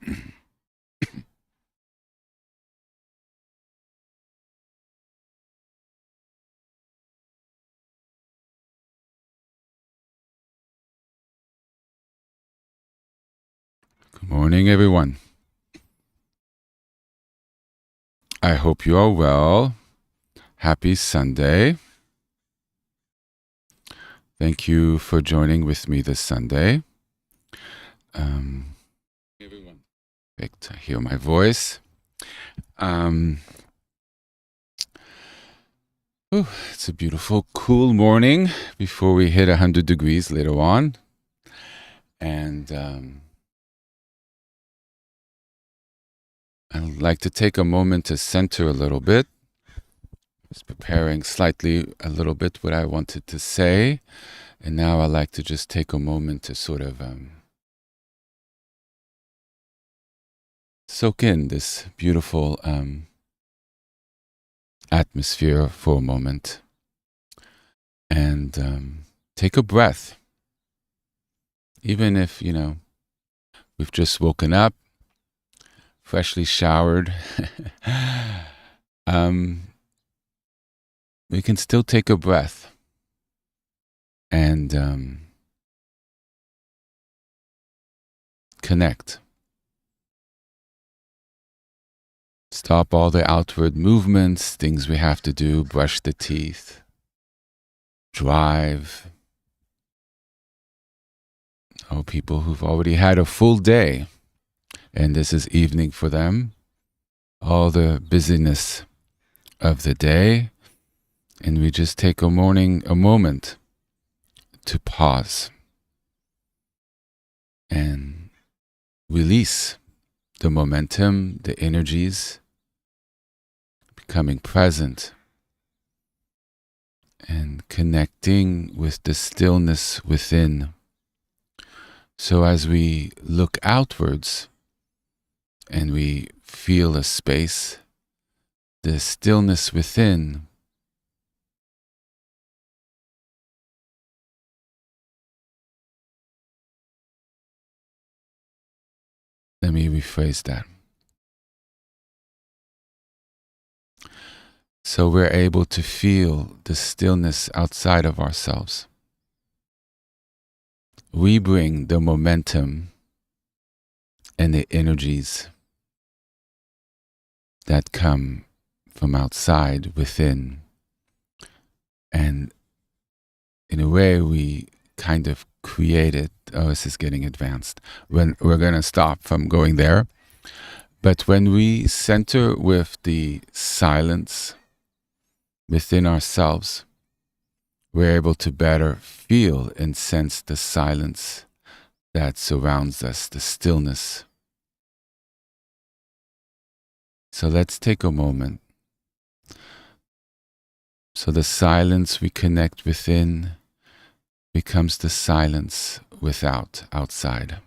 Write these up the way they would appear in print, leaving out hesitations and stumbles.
Good morning, everyone. I hope you are well. Happy Sunday. Thank you for joining with me this Sunday. Everyone, great to hear my voice. It's a beautiful, cool morning before we hit 100 degrees later on. And I'd like to take a moment to center a little bit. Just preparing slightly a little bit what I wanted to say. And now I'd like to just take a moment to sort of soak in this beautiful atmosphere for a moment and take a breath. Even if, we've just woken up, freshly showered, we can still take a breath and connect. Stop all the outward movements, things we have to do, brush the teeth, drive. People who've already had a full day, and this is evening for them. All the busyness of the day, and we just take a moment to pause and release the momentum, the energies, becoming present and connecting with the stillness within. So as we look outwards and we feel a space, the stillness within, let me rephrase that. So we're able to feel the stillness outside of ourselves. We bring the momentum and the energies that come from outside within. And in a way, we kind of create it. Oh, this is getting advanced. When we're going to stop from going there. But when we center with the silence within ourselves, we're able to better feel and sense the silence that surrounds us, the stillness. So let's take a moment. So the silence we connect within becomes the silence outside.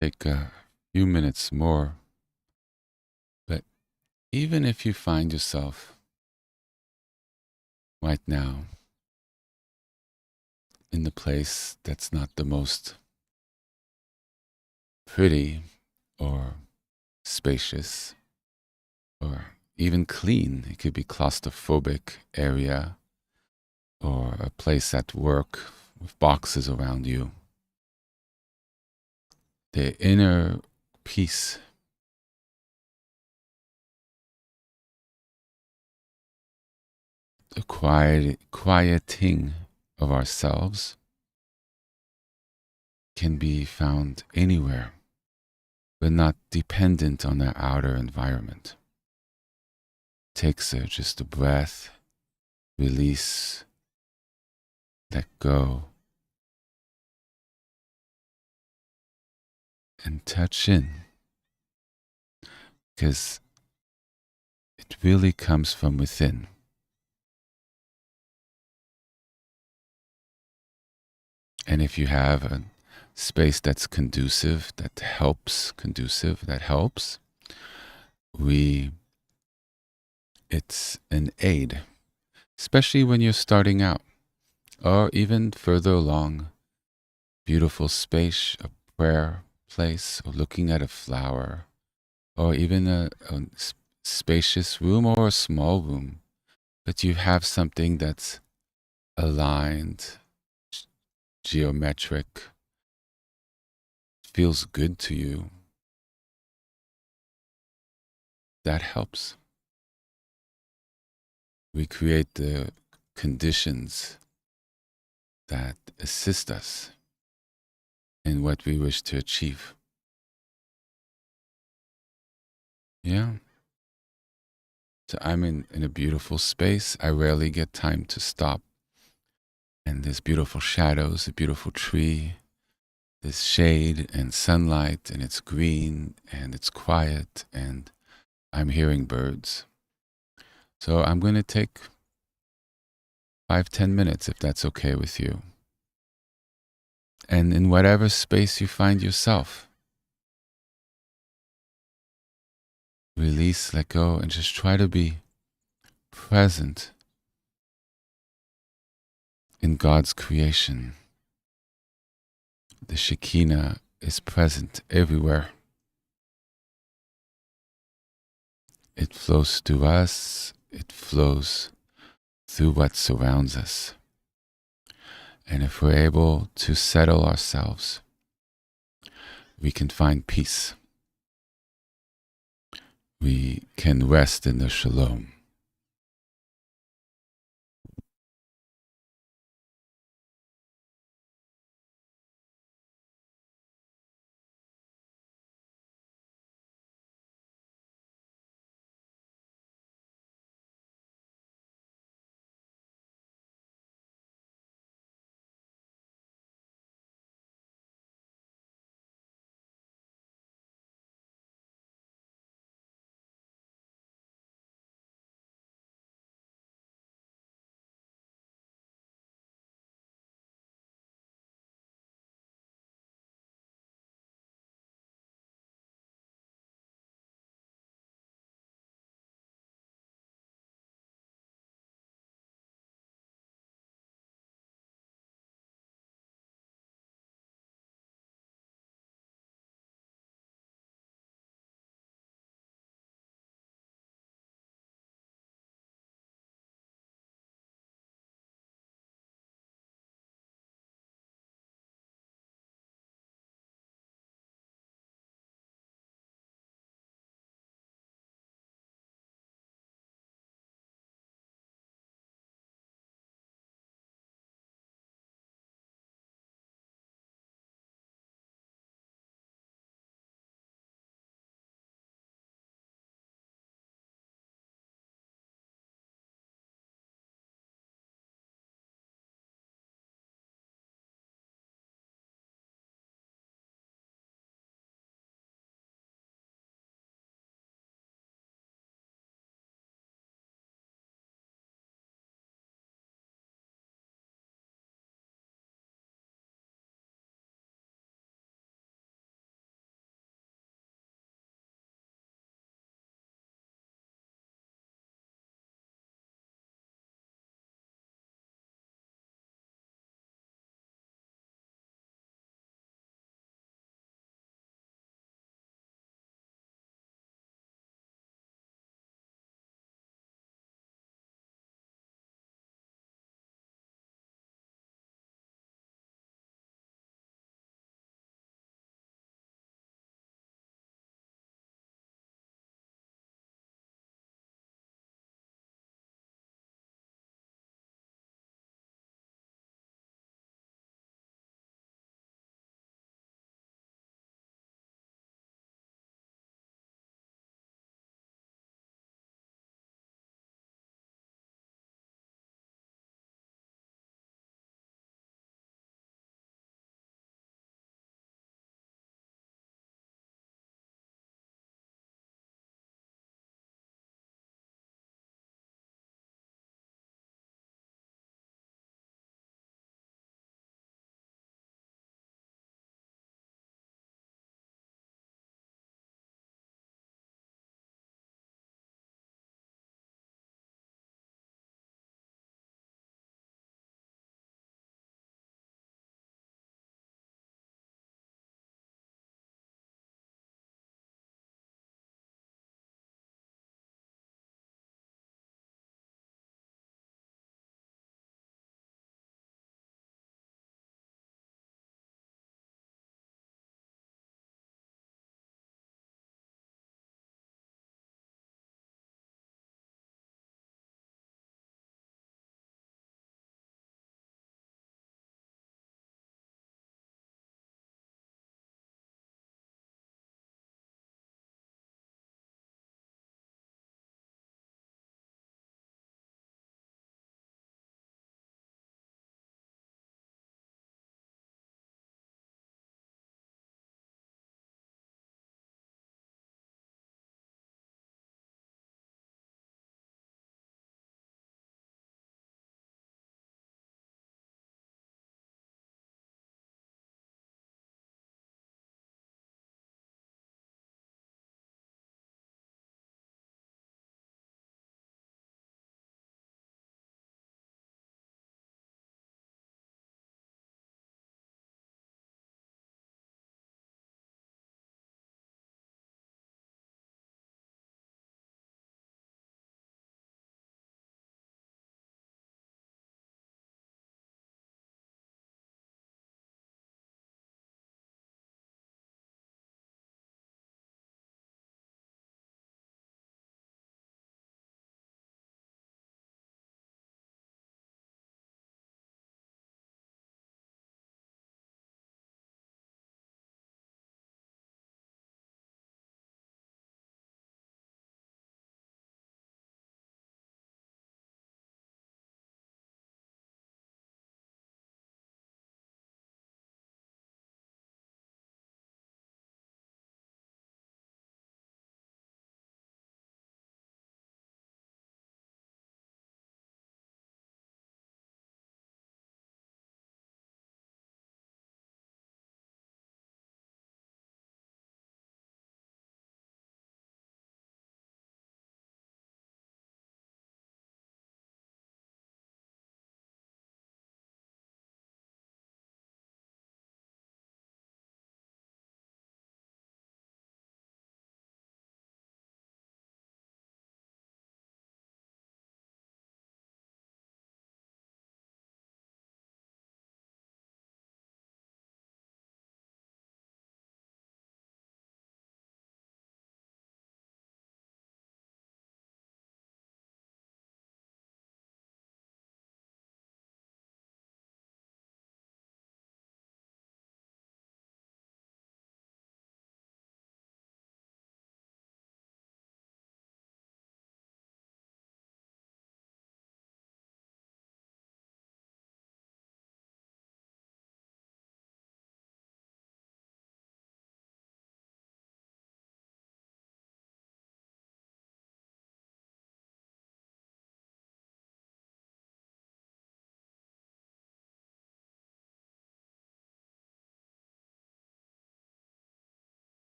take a few minutes more. But even if you find yourself right now in the place that's not the most pretty or spacious or even clean, it could be claustrophobic area or a place at work with boxes around you. The inner peace, the quieting of ourselves can be found anywhere, but not dependent on the outer environment. Takes just a breath, release, let go, and touch in, because it really comes from within. And if you have a space that's conducive, that helps, it's an aid, especially when you're starting out, or even further along, beautiful space, a prayer place, or looking at a flower, or even a spacious room or a small room, but you have something that's aligned, geometric, feels good to you, that helps. We create the conditions that assist us in what we wish to achieve. Yeah. So I'm in a beautiful space. I rarely get time to stop. And there's beautiful shadows, a beautiful tree, there's shade and sunlight, and it's green and it's quiet, and I'm hearing birds. So I'm going to take 5-10 minutes if that's okay with you. And in whatever space you find yourself, release, let go, and just try to be present in God's creation. The Shekinah is present everywhere. It flows through us, it flows through what surrounds us. And if we're able to settle ourselves, we can find peace. We can rest in the Shalom.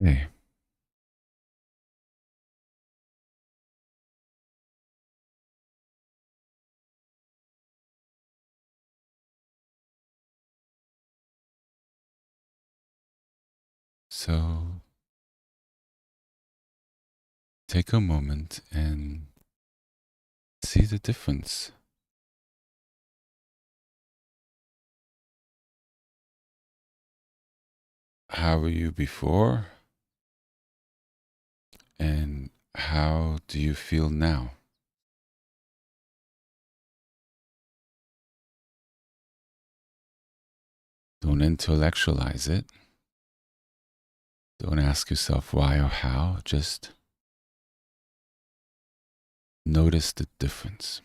Okay. So take a moment and see the difference. How were you before? And how do you feel now? Don't intellectualize it. Don't ask yourself why or how. Just notice the difference.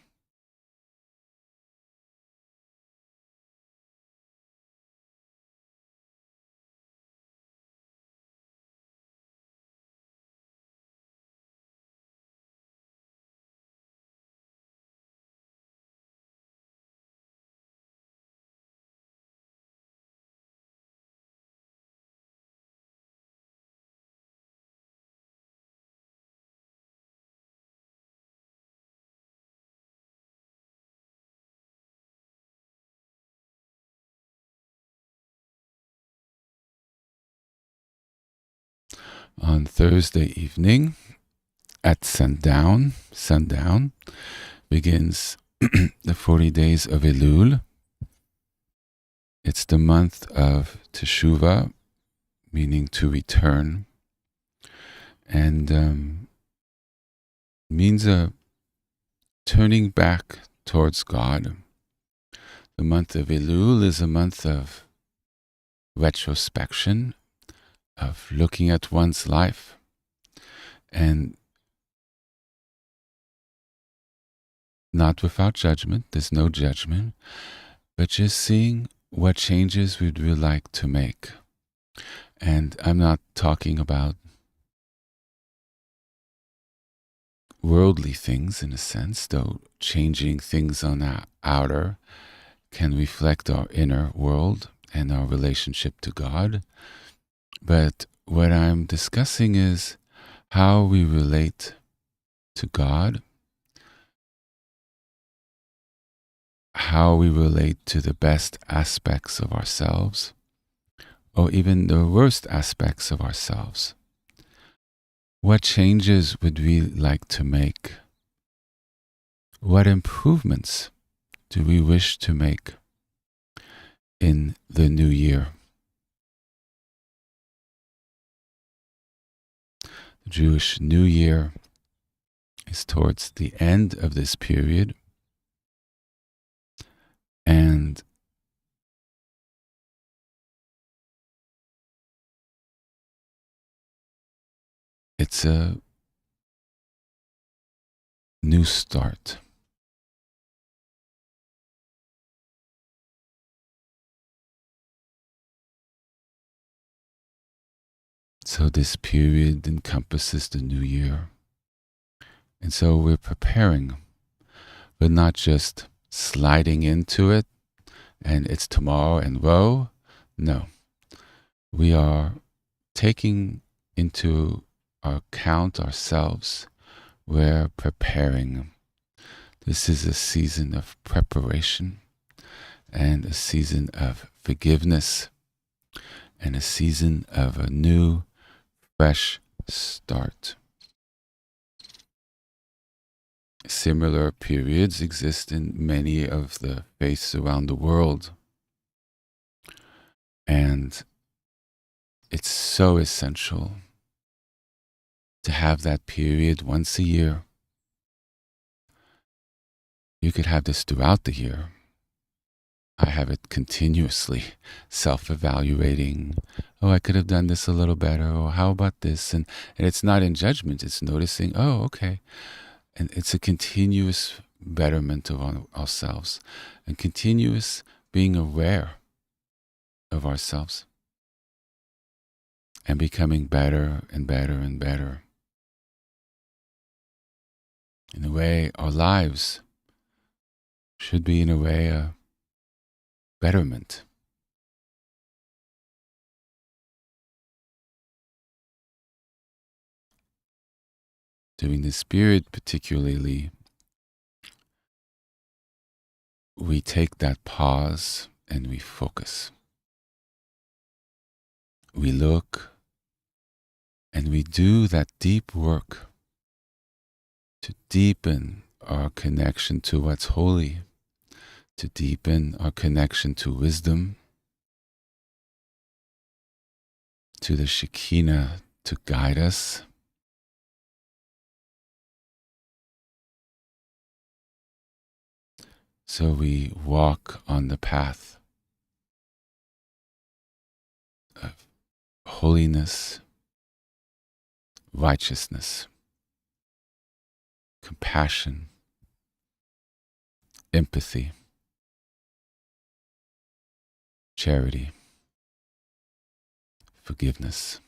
On Thursday evening at sundown begins the 40 days of Elul. It's the month of Teshuvah, meaning to return, and means a turning back towards God. The month of Elul is a month of retrospection, of looking at one's life, and not without judgment. There's no judgment, but just seeing what changes we'd really like to make. And I'm not talking about worldly things in a sense, though changing things on our outer can reflect our inner world and our relationship to God. But what I'm discussing is how we relate to God, how we relate to the best aspects of ourselves, or even the worst aspects of ourselves. What changes would we like to make? What improvements do we wish to make in the new year? The Jewish New Year is towards the end of this period, and it's a new start. So this period encompasses the new year. And so we're preparing, but not just sliding into it and it's tomorrow and woe. No, we are taking into account ourselves. We're preparing. This is a season of preparation and a season of forgiveness and a season of a new, fresh start. Similar periods exist in many of the faiths around the world. And it's so essential to have that period once a year. You could have this throughout the year. I have it continuously, self-evaluating. Oh, I could have done this a little better. Or how about this? And it's not in judgment. It's noticing, oh, okay. And it's a continuous betterment of ourselves and continuous being aware of ourselves and becoming better and better and better. In a way, our lives should be, in a way, a betterment. During this period particularly, we take that pause and we focus. We look and we do that deep work to deepen our connection to what's holy, to deepen our connection to wisdom, to the Shekinah to guide us. So we walk on the path of holiness, righteousness, compassion, empathy, charity, forgiveness,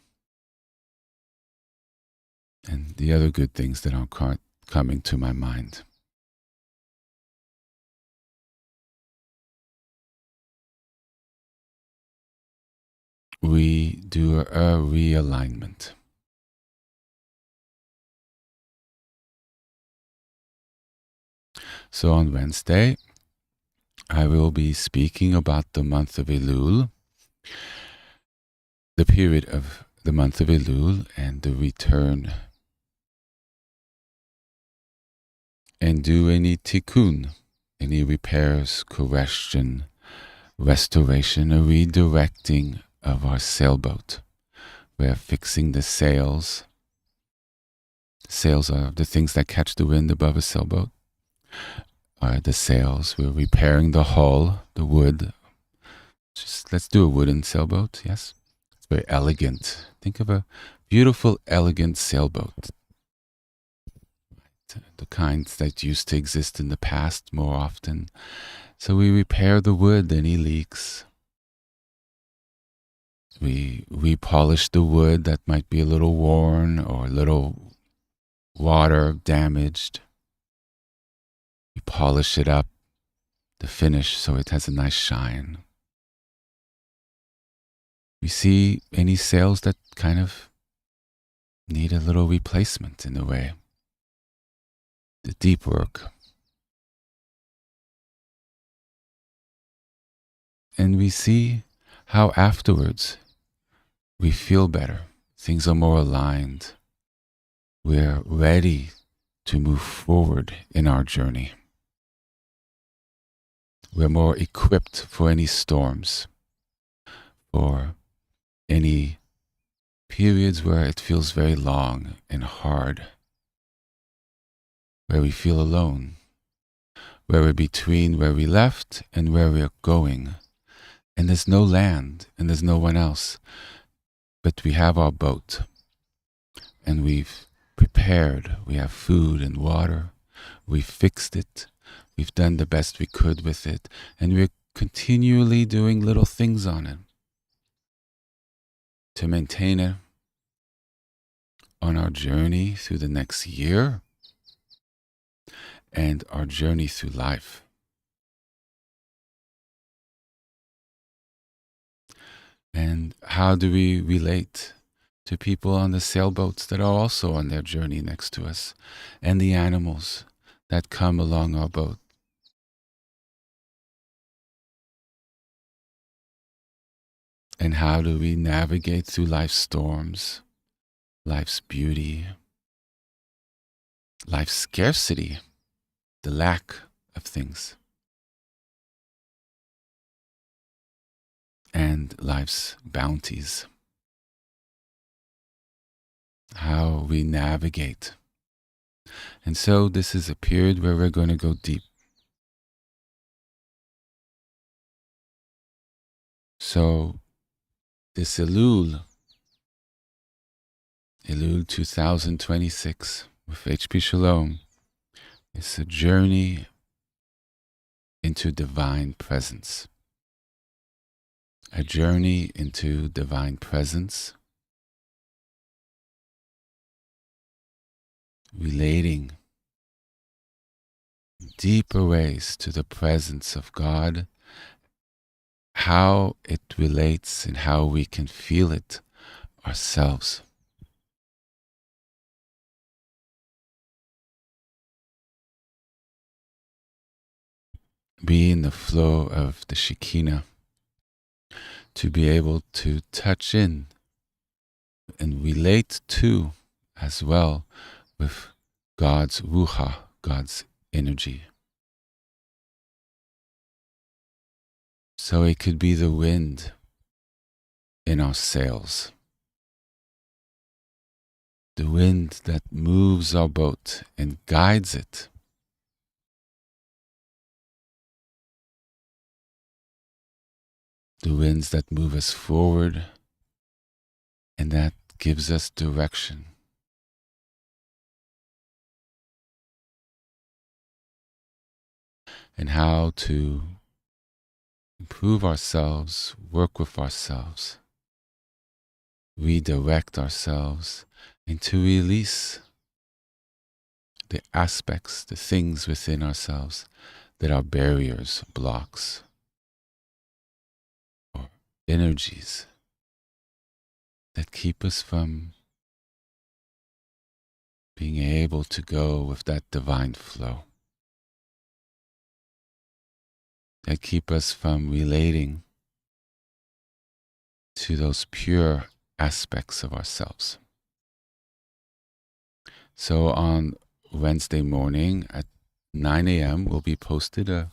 and the other good things that are coming to my mind. We do a realignment. So on Wednesday, I will be speaking about the month of Elul, the period of the month of Elul and the return, and do any tikkun, any repairs, correction, restoration, or redirecting of our sailboat. We're fixing the sails. Sails are the things that catch the wind above a sailboat. The sails. We're repairing the hull, the wood. Let's do a wooden sailboat, yes? It's very elegant. Think of a beautiful, elegant sailboat. The kinds that used to exist in the past more often. So we repair the wood, any leaks. We repolish the wood that might be a little worn or a little water damaged. We polish it up, the finish, so it has a nice shine. We see any sails that kind of need a little replacement in a way. The deep work. And we see how afterwards we feel better. Things are more aligned. We're ready to move forward in our journey. We're more equipped for any storms, for any periods where it feels very long and hard, where we feel alone, where we're between where we left and where we're going. And there's no land and there's no one else, but we have our boat and we've prepared. We have food and water. We've fixed it. We've done the best we could with it. And we're continually doing little things on it to maintain it on our journey through the next year and our journey through life. And how do we relate to people on the sailboats that are also on their journey next to us, and the animals that come along our boat? And how do we navigate through life's storms, life's beauty, life's scarcity, the lack of things, and life's bounties? How we navigate. And so this is a period where we're going to go deep. So this Elul 2026 with HP Shalom, is a journey into divine presence. A journey into divine presence, relating deeper ways to the presence of God, how it relates and how we can feel it ourselves. be in the flow of the Shekinah, to be able to touch in and relate to as well with God's ruha, God's energy. So it could be the wind in our sails, the wind that moves our boat and guides it. The winds that move us forward and that gives us direction. And how to improve ourselves, work with ourselves, redirect ourselves, and to release the aspects, the things within ourselves that are barriers, blocks, or energies that keep us from being able to go with that divine flow, that keep us from relating to those pure aspects of ourselves. So on Wednesday morning at 9 a.m. will be posted a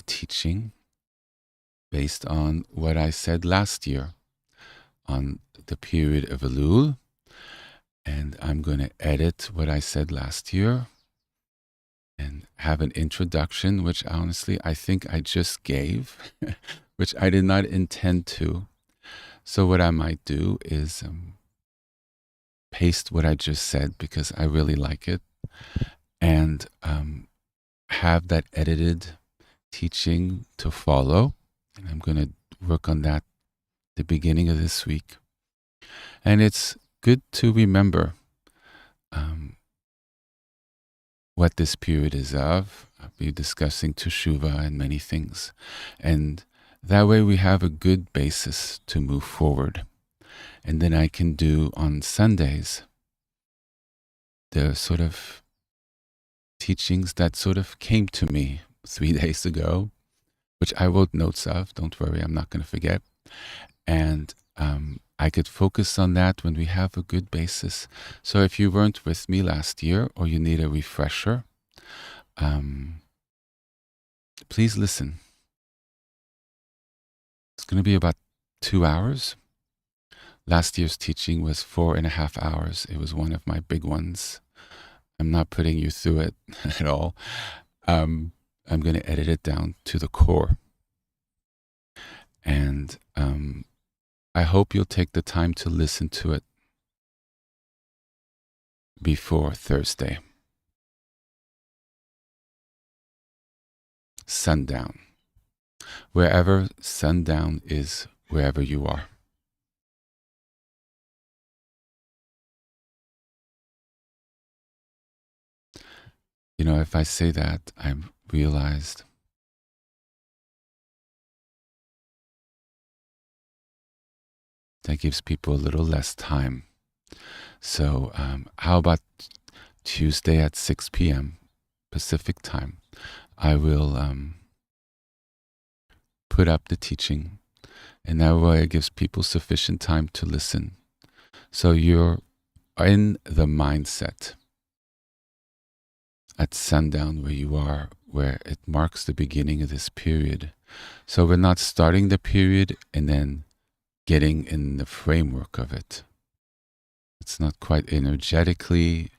teaching based on what I said last year on the period of Elul. And I'm going to edit what I said last year and have an introduction, which honestly I think I just gave, which I did not intend to. So what I might do is paste what I just said because I really like it, and have that edited teaching to follow. And I'm going to work on that the beginning of this week. And it's good to remember what this period is of. I'll be discussing Teshuvah and many things. And that way we have a good basis to move forward. And then I can do on Sundays the sort of teachings that sort of came to me 3 days ago, which I wrote notes of. Don't worry, I'm not going to forget. And I could focus on that when we have a good basis. So if you weren't with me last year or you need a refresher, please listen. It's going to be about 2 hours. Last year's teaching was 4.5 hours. It was one of my big ones. I'm not putting you through it at all. I'm going to edit it down to the core. And I hope you'll take the time to listen to it before Thursday. Sundown. Wherever sundown is, wherever you are. You know, if I say that, I've realized that gives people a little less time. So how about Tuesday at 6 p.m. Pacific time? I will put up the teaching, and that way it gives people sufficient time to listen. So you're in the mindset at sundown where you are, where it marks the beginning of this period. So we're not starting the period and then getting in the framework of it. It's not quite energetically.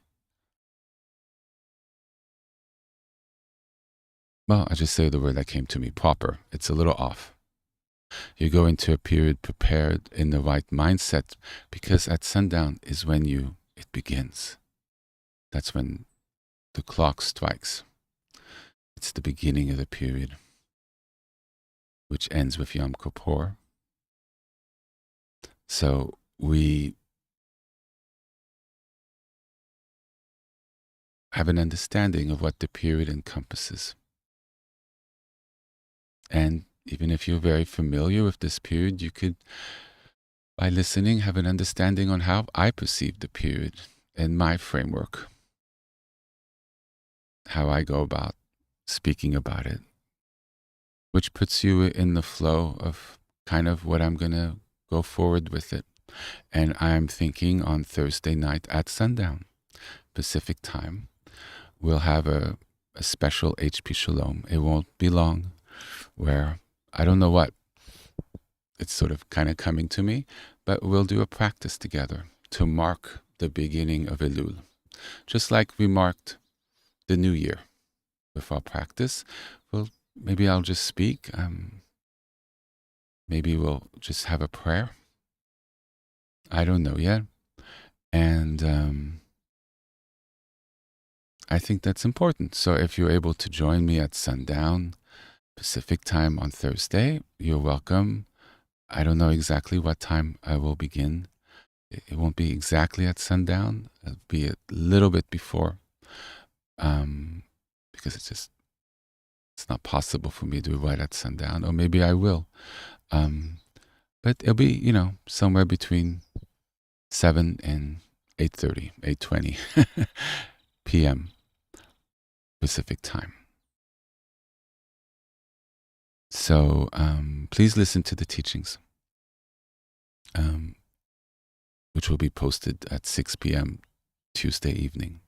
Well, I just say the word that came to me, proper. It's a little off. You go into a period prepared in the right mindset, because at sundown is when it begins. That's when the clock strikes. It's the beginning of the period, which ends with Yom Kippur. So we have an understanding of what the period encompasses. And even if you're very familiar with this period, you could, by listening, have an understanding on how I perceive the period and my framework, how I go about speaking about it, which puts you in the flow of kind of what I'm going to go forward with it. And I'm thinking on Thursday night at sundown, Pacific time, we'll have a special HP Shalom. It won't be long, where I don't know what, it's sort of kind of coming to me, but we'll do a practice together to mark the beginning of Elul. Just like we marked the new year with our practice, well, maybe I'll just speak. Maybe we'll just have a prayer. I don't know yet. And I think that's important. So if you're able to join me at sundown Pacific time on Thursday, you're welcome. I don't know exactly what time I will begin. It won't be exactly at sundown. It'll be a little bit before, because it's not possible for me to do right at sundown, or maybe I will. But it'll be, somewhere between 7 and 8:30, 8:20 p.m. Pacific time. So please listen to the teachings, which will be posted at 6 p.m. Tuesday evening.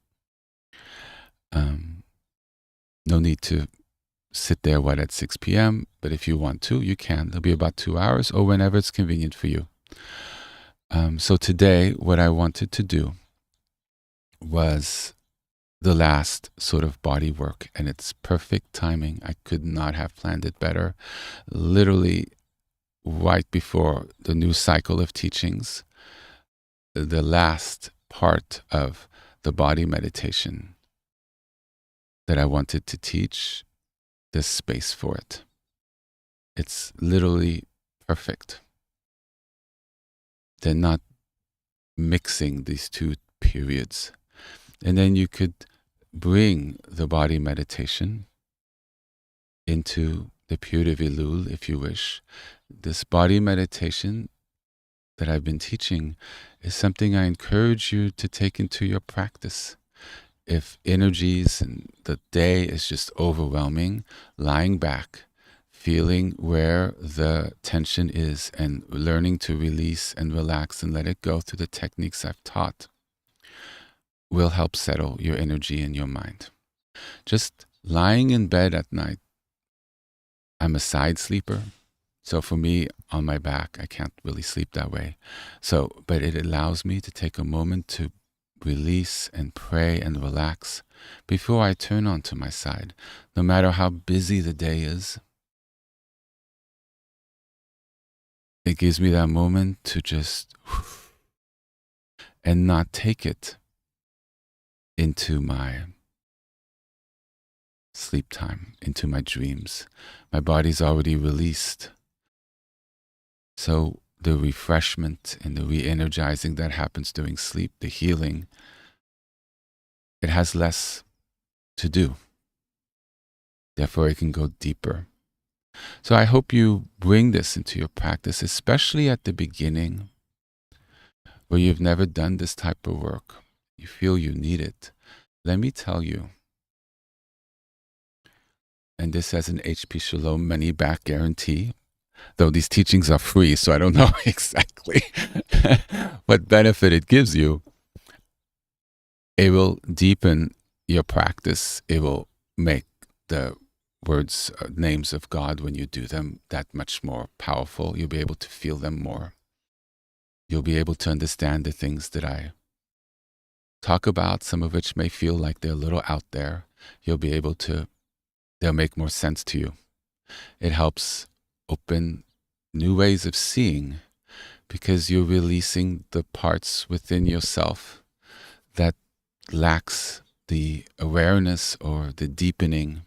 No need to sit there at 6 p.m., but if you want to, you can. It'll be about 2 hours or whenever it's convenient for you. So today, what I wanted to do was the last sort of body work, and it's perfect timing. I could not have planned it better. Literally right before the new cycle of teachings, the last part of the body meditation that I wanted to teach, there's space for it. It's literally perfect. They're not mixing these two periods. And then you could bring the body meditation into the period of Elul, if you wish. This body meditation that I've been teaching is something I encourage you to take into your practice. If energies and the day is just overwhelming, lying back, feeling where the tension is and learning to release and relax and let it go through the techniques I've taught will help settle your energy and your mind. Just lying in bed at night. I'm a side sleeper. So for me, on my back, I can't really sleep that way. But it allows me to take a moment to release and pray and relax before I turn onto my side, no matter how busy the day is. It gives me that moment to just and not take it into my sleep time, into my dreams. My body's already released. So the refreshment and the re-energizing that happens during sleep, the healing, it has less to do. Therefore, it can go deeper. So I hope you bring this into your practice, especially at the beginning, where you've never done this type of work. You feel you need it. Let me tell you, and this has an HP Shalom money back guarantee, though these teachings are free, so I don't know exactly what benefit it gives you. It will deepen your practice. It will make the words, names of God, when you do them, that much more powerful. You'll be able to feel them more. You'll be able to understand the things that I talk about, some of which may feel like they're a little out there. They'll make more sense to you. It helps open new ways of seeing, because you're releasing the parts within yourself that lacks the awareness or the deepening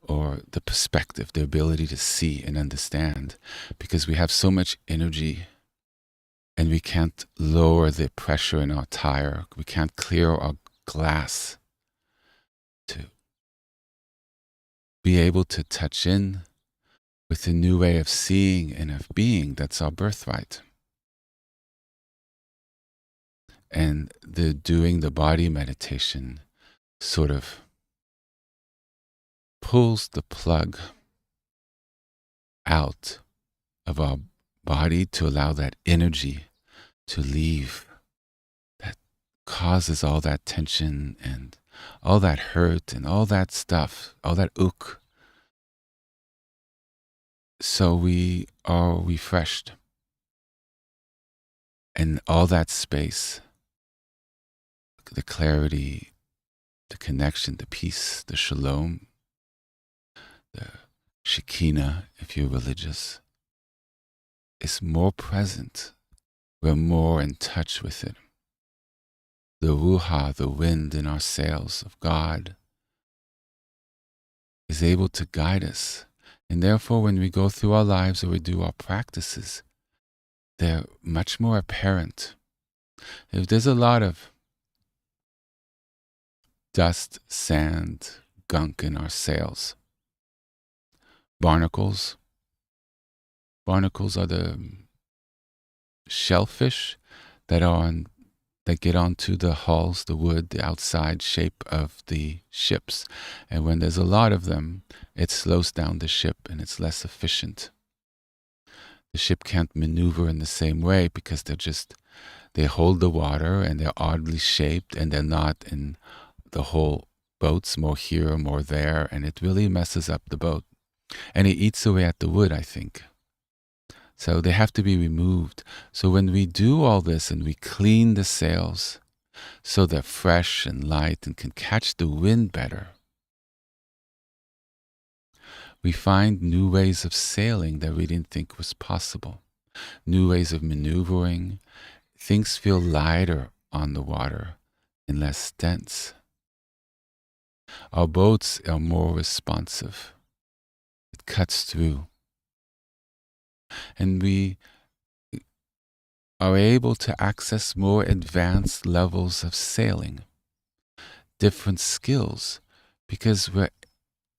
or the perspective, the ability to see and understand, because we have so much energy and we can't lower the pressure in our tire. We can't clear our glass to be able to touch in with a new way of seeing and of being. That's our birthright. And doing the body meditation sort of pulls the plug out of our body to allow that energy to leave, that causes all that tension and all that hurt and all that stuff, all that so we are refreshed. And all that space, the clarity, the connection, the peace, the shalom, the Shekinah, if you're religious, is more present. We're more in touch with it. The ruha, the wind in our sails of God, is able to guide us. And therefore, when we go through our lives or we do our practices, they're much more apparent. If there's a lot of dust, sand, gunk in our sails, barnacles are the shellfish that get onto the hulls, the wood, the outside shape of the ships. And when there's a lot of them, it slows down the ship and it's less efficient. The ship can't maneuver in the same way because they hold the water and they're oddly shaped and they're not in the whole boat's more here, more there, and it really messes up the boat. And it eats away at the wood, I think. So they have to be removed. So when we do all this and we clean the sails so they're fresh and light and can catch the wind better, we find new ways of sailing that we didn't think was possible, new ways of maneuvering. Things feel lighter on the water and less dense. Our boats are more responsive. It cuts through. And we are able to access more advanced levels of sailing, different skills, because we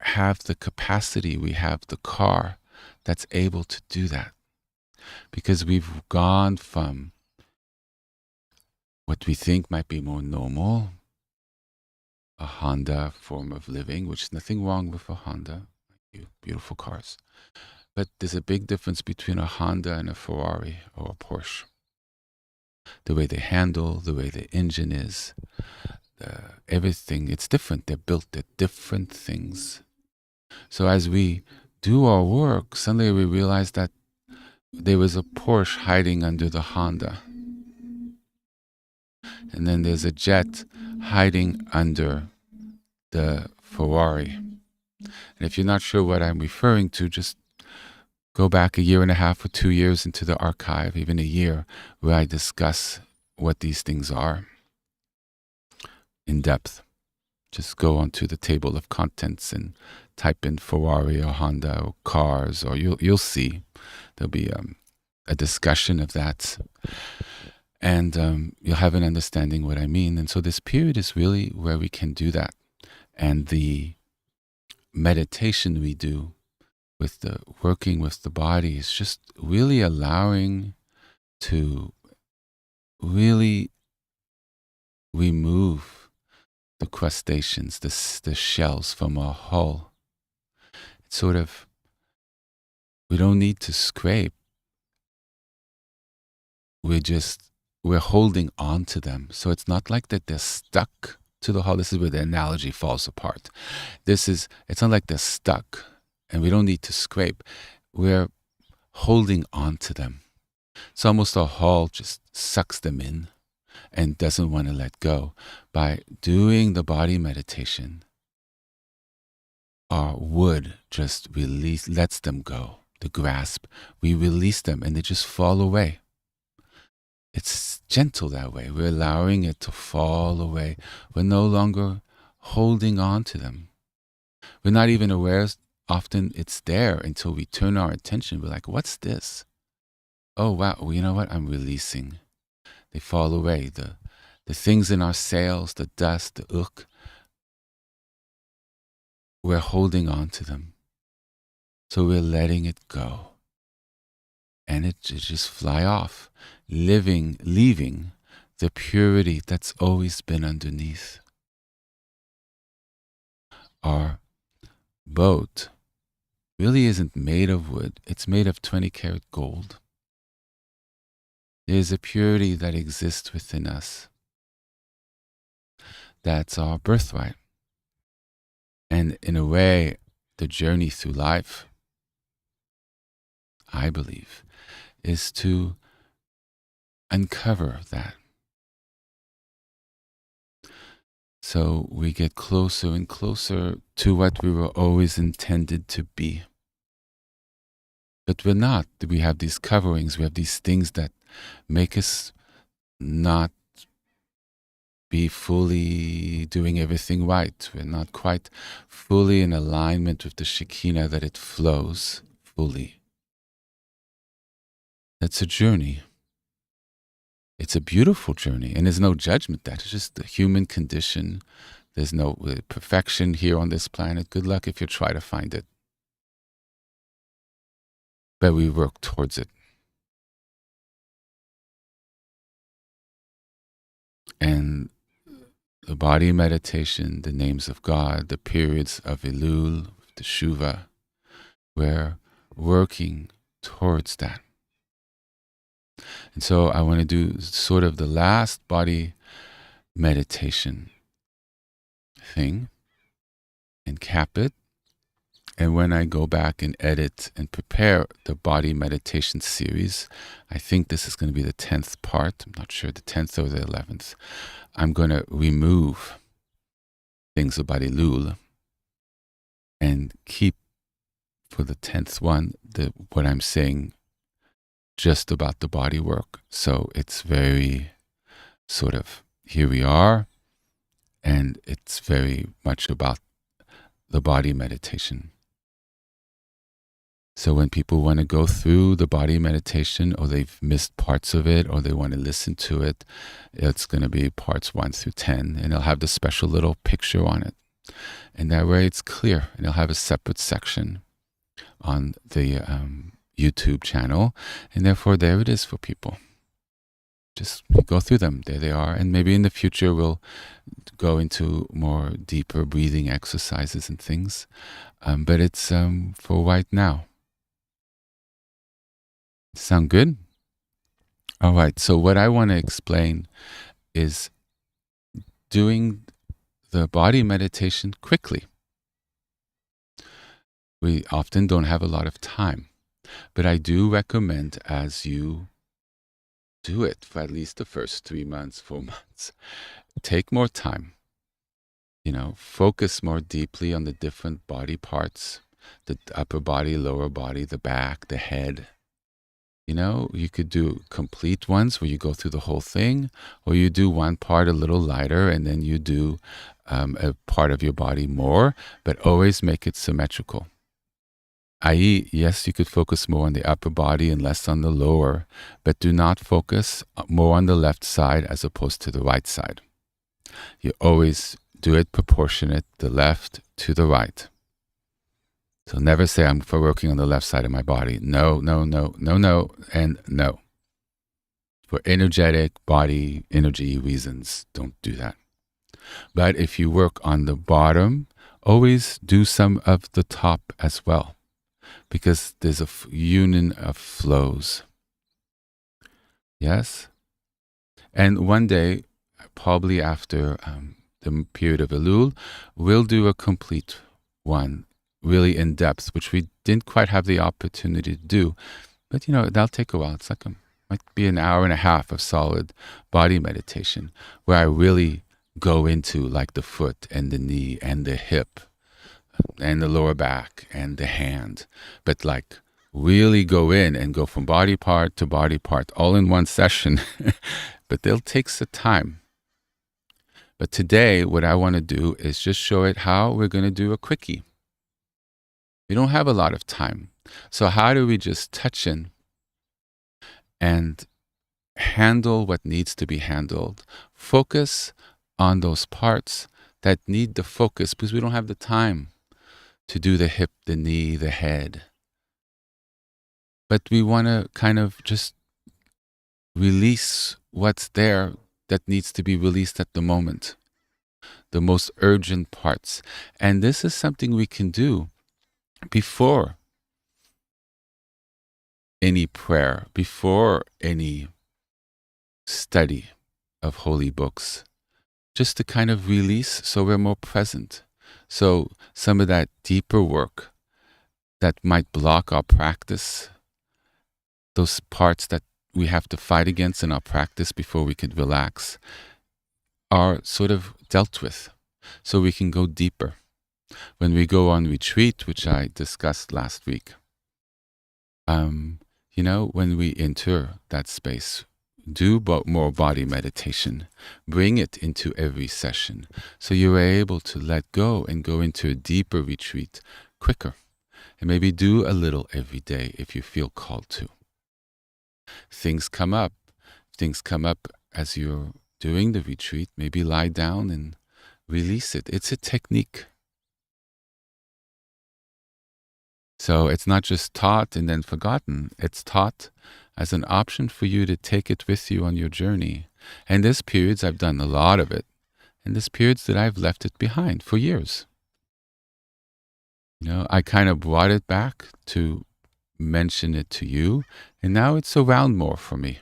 have the capacity, we have the car that's able to do that. Because we've gone from what we think might be more normal, a Honda form of living, which is nothing wrong with a Honda, beautiful cars. But there's a big difference between a Honda and a Ferrari or a Porsche. The way they handle, the way the engine is, everything, it's different. They're different things. So as we do our work, suddenly we realize that there was a Porsche hiding under the Honda. And then there's a jet hiding under the Ferrari. And if you're not sure what I'm referring to, just go back 1.5 years or 2 years into the archive, even a year, where I discuss what these things are in depth. Just go onto the table of contents and type in Ferrari or Honda or cars, or you'll see there'll be a discussion of that. And you'll have an understanding what I mean. And so this period is really where we can do that. And the meditation we do with the working with the body is just really allowing to really remove the crustaceans, the shells from our hull. It's sort of, we don't need to scrape. We're holding on to them. So it's not like that they're stuck to the hull. This is where the analogy falls apart. It's not like they're stuck and we don't need to scrape. We're holding on to them. It's almost our hull just sucks them in and doesn't want to let go. By doing the body meditation, our wood just lets them go. The grasp, we release them and they just fall away. It's gentle that way. We're allowing it to fall away. We're no longer holding on to them. We're not even aware often it's there until we turn our attention. We're like, what's this? Oh, wow, well, you know what? I'm releasing. They fall away. The things in our sails, the dust, the we're holding on to them. So we're letting it go. And it just fly off, leaving the purity that's always been underneath. Our boat really isn't made of wood. It's made of 20-karat gold. There's a purity that exists within us. That's our birthright. And in a way, the journey through life, I believe, is to uncover that. So we get closer and closer to what we were always intended to be. But we're not. We have these coverings, we have these things that make us not be fully doing everything right. We're not quite fully in alignment with the Shekinah, that it flows fully. That's a journey. It's a beautiful journey, and there's no judgment. That is just the human condition. There's no perfection here on this planet. Good luck if you try to find it. But we work towards it. And the body meditation, the names of God, the periods of Elul, the Shuva, we're working towards that. And so I want to do sort of the last body meditation thing and cap it. And when I go back and edit and prepare the body meditation series, I think this is going to be the 10th part. I'm not sure, the 10th or the 11th. I'm going to remove things about Elul and keep for the 10th one what I'm saying just about the body work. So it's very sort of, here we are, and it's very much about the body meditation. So when people want to go through the body meditation, or they've missed parts of it, or they want to listen to it, it's going to be parts 1 through 10, and it'll have the special little picture on it. And that way it's clear, and it'll have a separate section on the YouTube channel, and therefore there it is for people. Just go through them. There they are. And maybe in the future we'll go into more deeper breathing exercises and things. But it's for right now. Sound good? All right. So what I want to explain is doing the body meditation quickly. We often don't have a lot of time. But I do recommend, as you do it for at least the first 3 months, 4 months, take more time. Focus more deeply on the different body parts, the upper body, lower body, the back, the head. You could do complete ones where you go through the whole thing, or you do one part a little lighter, and then you do a part of your body more, but always make it symmetrical. I.e., yes, you could focus more on the upper body and less on the lower, but do not focus more on the left side as opposed to the right side. You always do it proportionate, the left to the right. So never say, I'm for working on the left side of my body. No, no, no, no, no, and no. For energetic body energy reasons, don't do that. But if you work on the bottom, always do some of the top as well, because there's a union of flows. Yes? And one day, probably after the period of Elul, we'll do a complete one, really in depth, which we didn't quite have the opportunity to do. But, that'll take a while. It's like might be an hour and a half of solid body meditation, where I really go into like the foot and the knee and the hip and the lower back and the hand, but like really go in and go from body part to body part all in one session. But they'll take some time. But today, what I want to do is just show it how we're going to do a quickie. We don't have a lot of time. So how do we just touch in and handle what needs to be handled? Focus on those parts that need the focus, because we don't have the time to do the hip, the knee, the head. But we want to kind of just release what's there that needs to be released at the moment, the most urgent parts. And this is something we can do before any prayer, before any study of holy books, just to kind of release so we're more present. So some of that deeper work that might block our practice, those parts that we have to fight against in our practice before we could relax, are sort of dealt with so we can go deeper. When we go on retreat, which I discussed last week, when we enter that space, do more body meditation. Bring it into every session so you are able to let go and go into a deeper retreat quicker. And maybe do a little every day if you feel called to. Things come up as you're doing the retreat. Maybe lie down and release it. It's a technique. So it's not just taught and then forgotten. It's taught as an option for you to take it with you on your journey. And there's periods, I've done a lot of it, and there's periods that I've left it behind for years. I kind of brought it back to mention it to you, and now it's around more for me.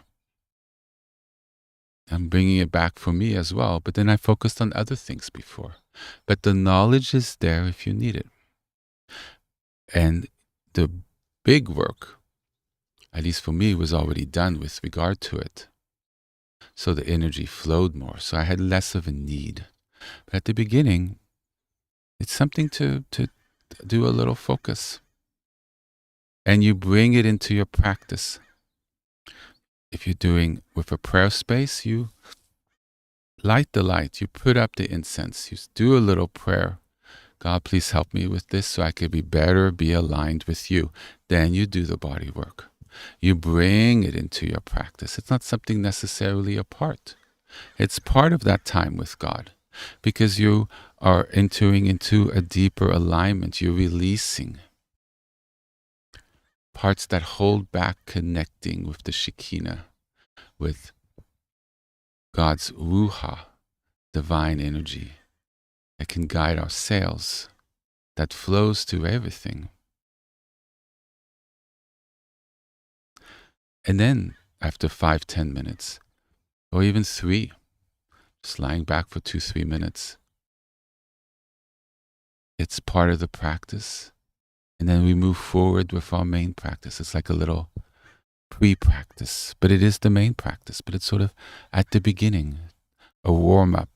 I'm bringing it back for me as well, but then I focused on other things before. But the knowledge is there if you need it. And the big work, at least for me, was already done with regard to it. So the energy flowed more, so I had less of a need. But at the beginning, it's something to do a little focus. And you bring it into your practice. If you're doing with a prayer space, you light the light, you put up the incense, you do a little prayer. God, please help me with this so I could be aligned with you. Then you do the body work. You bring it into your practice. It's not something necessarily apart. It's part of that time with God because you are entering into a deeper alignment. You're releasing parts that hold back connecting with the Shekinah, with God's Ruha, divine energy that can guide our sails, that flows through everything. And then after 5-10 minutes, or even 3, just lying back for 2-3 minutes, it's part of the practice. And then we move forward with our main practice. It's like a little pre-practice, but it is the main practice, but it's sort of at the beginning, a warm-up,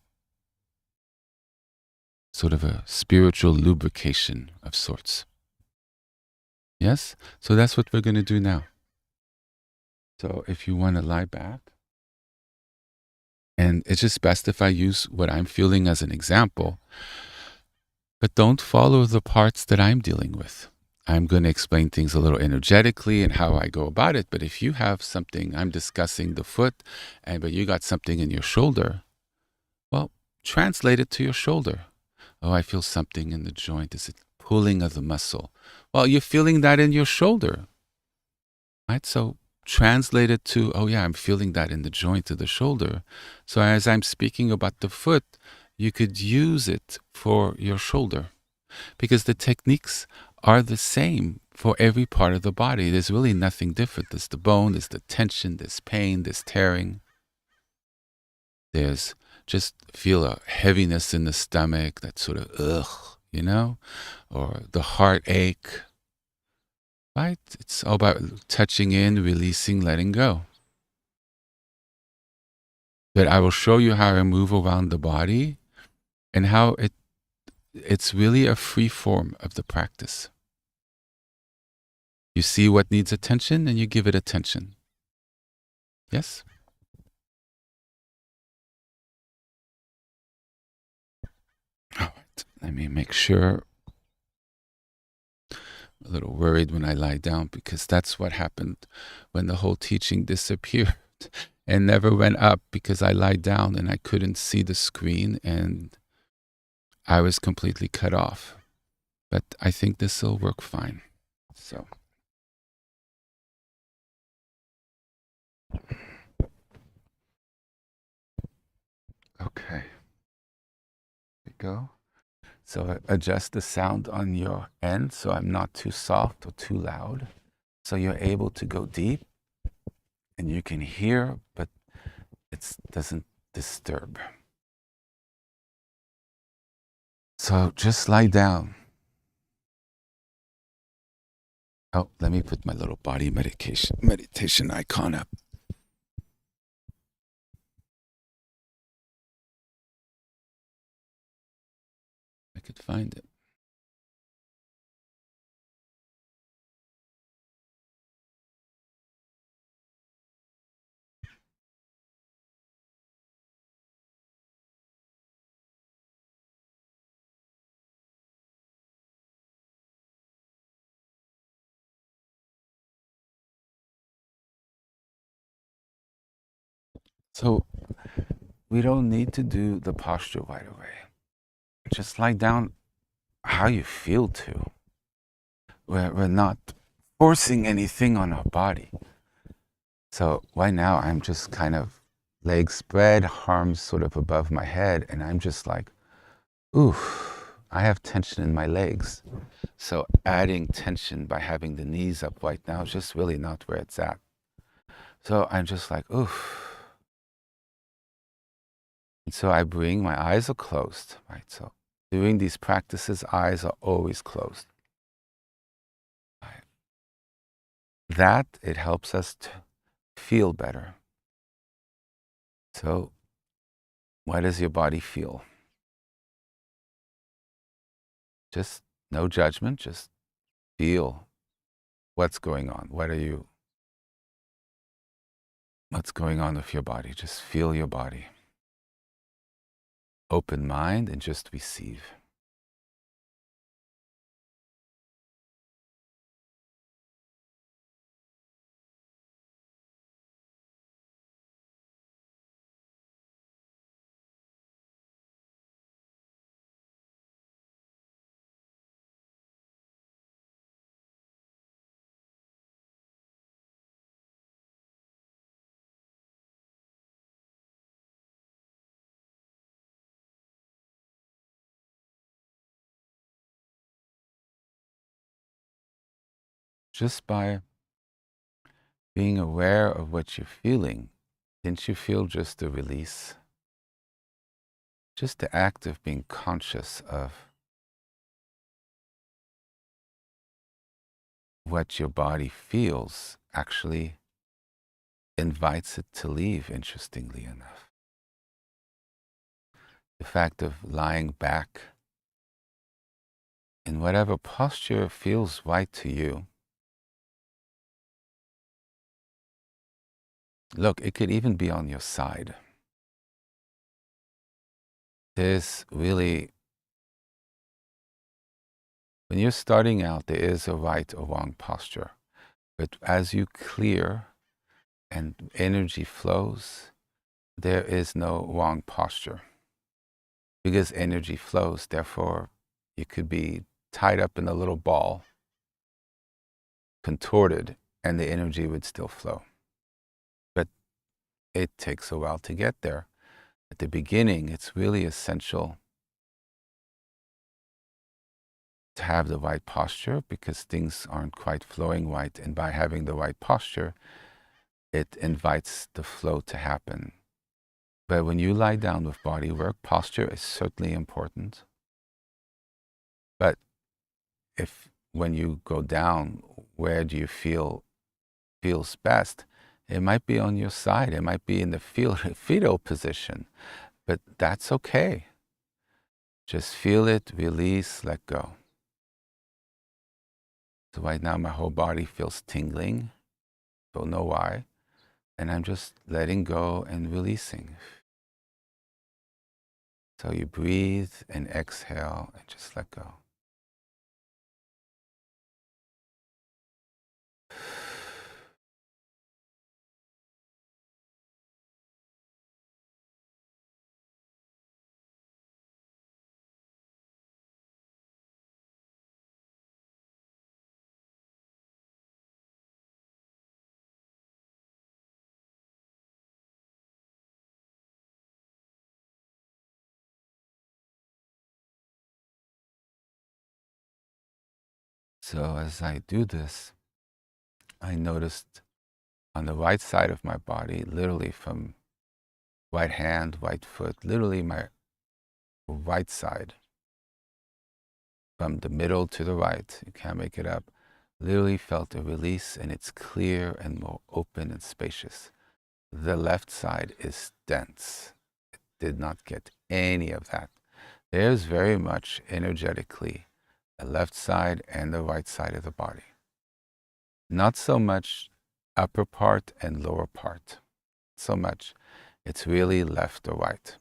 sort of a spiritual lubrication of sorts. Yes? So that's what we're going to do now. So if you want to lie back, and it's just best if I use what I'm feeling as an example, but don't follow the parts that I'm dealing with. I'm going to explain things a little energetically and how I go about it, but if you have something, I'm discussing the foot, but you got something in your shoulder, well, translate it to your shoulder. Oh, I feel something in the joint. Is it pulling of the muscle? Well, you're feeling that in your shoulder, right? So translate it to, oh yeah, I'm feeling that in the joint of the shoulder. So as I'm speaking about the foot, you could use it for your shoulder because the techniques are the same for every part of the body. There's really nothing different. There's the bone, there's the tension, there's pain, there's tearing. There's just feel a heaviness in the stomach, that sort of or the heartache. Right? It's all about touching in, releasing, letting go. But I will show you how I move around the body and how it's really a free form of the practice. You see what needs attention and you give it attention. Yes? All right. Let me make sure. A little worried when I lie down because that's what happened when the whole teaching disappeared and never went up because I lied down and I couldn't see the screen and I was completely cut off. But I think this will work fine. So. Okay. Here we go. So adjust the sound on your end so I'm not too soft or too loud. So you're able to go deep and you can hear, but it doesn't disturb. So just lie down. Oh, let me put my little body meditation icon up. I could find it. So we don't need to do the posture right away. Just lie down how you feel to. We're not forcing anything on our body. So right now I'm just kind of legs spread, arms sort of above my head, and I'm just like, ooh, I have tension in my legs. So adding tension by having the knees up right now is just really not where it's at. So I'm just like, oof. And so I bring, my eyes are closed, right? So doing these practices, eyes are always closed. Right? That, it helps us to feel better. So what does your body feel? Just no judgment, just feel what's going on. What's going on with your body? Just feel your body. Open mind and just receive. Just by being aware of what you're feeling, didn't you feel just the release? Just the act of being conscious of what your body feels actually invites it to leave, interestingly enough. The fact of lying back in whatever posture feels right to you. Look, it could even be on your side. There's really, when you're starting out, there is a right or wrong posture. But as you clear and energy flows, there is no wrong posture. Because energy flows, therefore, you could be tied up in a little ball, contorted, and the energy would still flow. But it takes a while to get there. At the beginning, it's really essential to have the right posture because things aren't quite flowing right. And by having the right posture, it invites the flow to happen. But when you lie down with body work, posture is certainly important. But when you go down, where do you feels best? It might be on your side. It might be in the fetal position, but that's okay. Just feel it, release, let go. So right now my whole body feels tingling. Don't know why. And I'm just letting go and releasing. So you breathe and exhale and just let go. So as I do this, I noticed on the right side of my body, literally from right hand, right foot, literally my right side, from the middle to the right, you can't make it up, literally felt a release, and it's clear and more open and spacious. The left side is dense. It did not get any of that. There's very much energetically the left side and the right side of the body. Not so much upper part and lower part. So much. It's really left or right.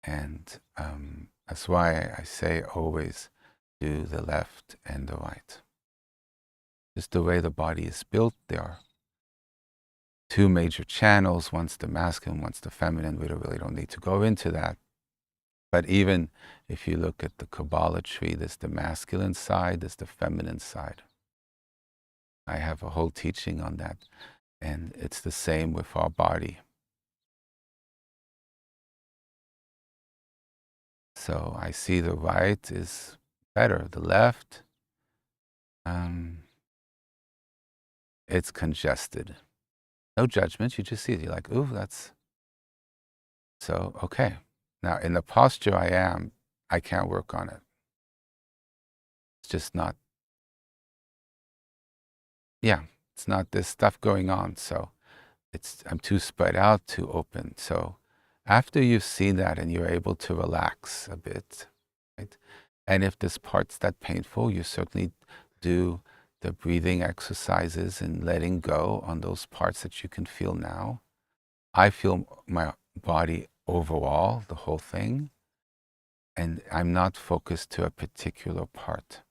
And that's why I say always do the left and the right. Just the way the body is built, there are two major channels. One's the masculine, one's the feminine. We really don't need to go into that. But even if you look at the Kabbalah tree, there's the masculine side, there's the feminine side. I have a whole teaching on that. And it's the same with our body. So I see the right is better. The left, it's congested. No judgment. You just see it. You're like, ooh, that's... So, okay. Now, in the posture I am, I can't work on it. It's just not... Yeah, it's not this stuff going on. So I'm too spread out, too open. So after you've seen that and you're able to relax a bit, right? And if this part's that painful, you certainly do the breathing exercises and letting go on those parts that you can feel now. I feel my body overall, the whole thing, and I'm not focused to a particular part.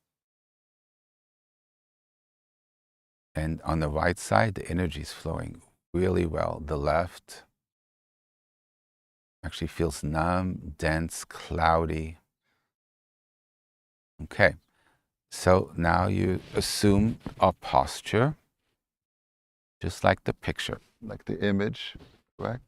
And on the right side, the energy is flowing really well. The left actually feels numb, dense, cloudy. Okay, so now you assume a posture, just like the picture, like the image, correct?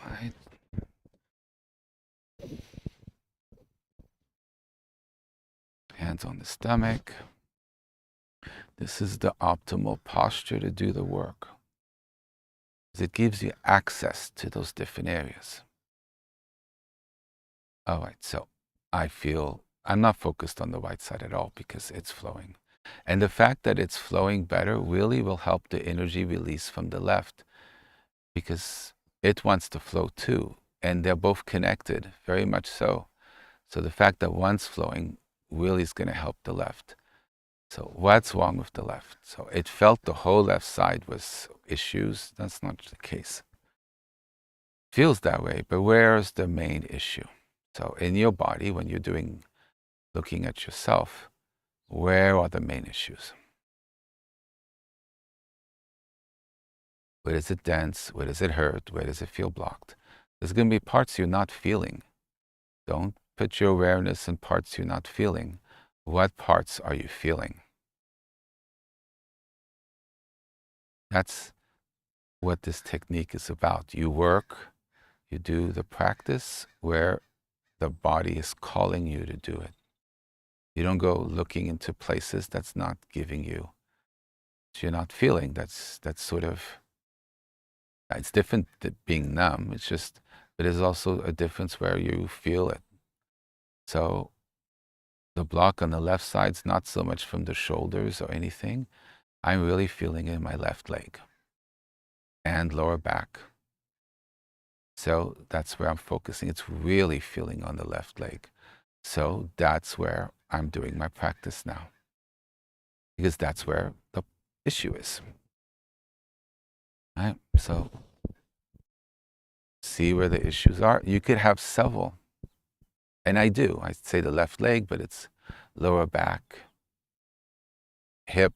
Right. Hands on the stomach. This is the optimal posture to do the work. It gives you access to those different areas. All right, so I feel I'm not focused on the right side at all because it's flowing. And the fact that it's flowing better really will help the energy release from the left because it wants to flow too. And they're both connected, very much so. So the fact that one's flowing really is going to help the left. So what's wrong with the left? So it felt the whole left side was issues. That's not the case. Feels that way, but where's the main issue? So in your body, when you're looking at yourself, where are the main issues? Where is it dense? Where does it hurt? Where does it feel blocked? There's going to be parts you're not feeling. Don't put your awareness in parts you're not feeling. What parts are you feeling? That's what this technique is about. You work, you do the practice where the body is calling you to do it. You don't go looking into places that's not giving you, you're not feeling. That's sort of, it's different than being numb. It's just, but there's also a difference where you feel it. So the block on the left side's not so much from the shoulders or anything. I'm really feeling it in my left leg and lower back. So that's where I'm focusing. It's really feeling on the left leg. So that's where I'm doing my practice now, because that's where the issue is. Right? So see where the issues are. You could have several. And I do. I say the left leg, but it's lower back, hip,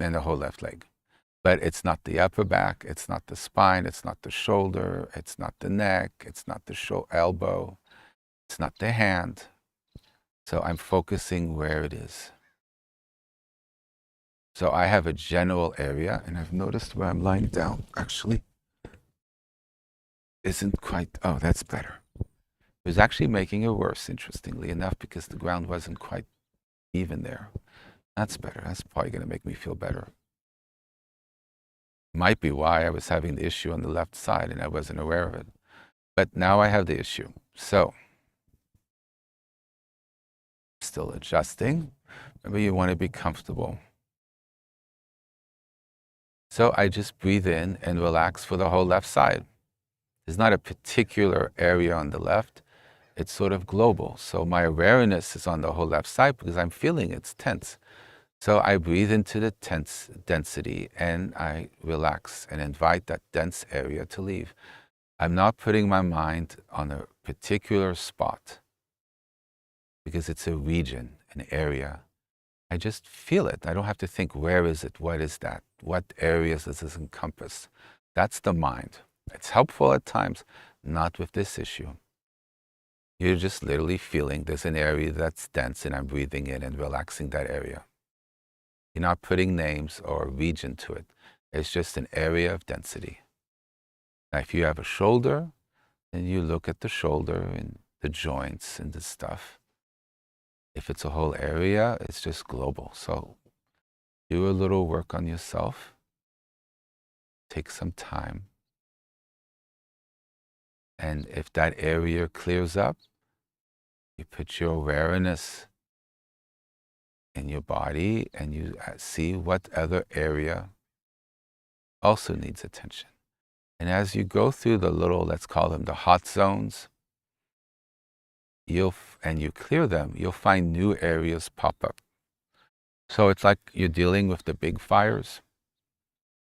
and the whole left leg. But it's not the upper back, it's not the spine, it's not the shoulder, it's not the neck, it's not the elbow, it's not the hand. So I'm focusing where it is. So I have a general area, and I've noticed where I'm lying down actually isn't quite, oh, that's better. It was actually making it worse, interestingly enough, because the ground wasn't quite even there. That's better. That's probably going to make me feel better. Might be why I was having the issue on the left side and I wasn't aware of it. But now I have the issue. So, still adjusting. Remember, you want to be comfortable. So I just breathe in and relax for the whole left side. There's not a particular area on the left. It's sort of global. So my awareness is on the whole left side because I'm feeling it's tense. So I breathe into the tense density and I relax and invite that dense area to leave. I'm not putting my mind on a particular spot because it's a region, an area. I just feel it. I don't have to think, where is it? What is that? What areas does this encompass? That's the mind. It's helpful at times, not with this issue. You're just literally feeling there's an area that's dense and I'm breathing in and relaxing that area. You're not putting names or region to it. It's just an area of density. Now, if you have a shoulder, then you look at the shoulder and the joints and the stuff. If it's a whole area, it's just global. So do a little work on yourself. Take some time. And if that area clears up, you put your awareness in your body and you see what other area also needs attention. And as you go through the little, let's call them the hot zones, and you clear them, you'll find new areas pop up. So it's like you're dealing with the big fires.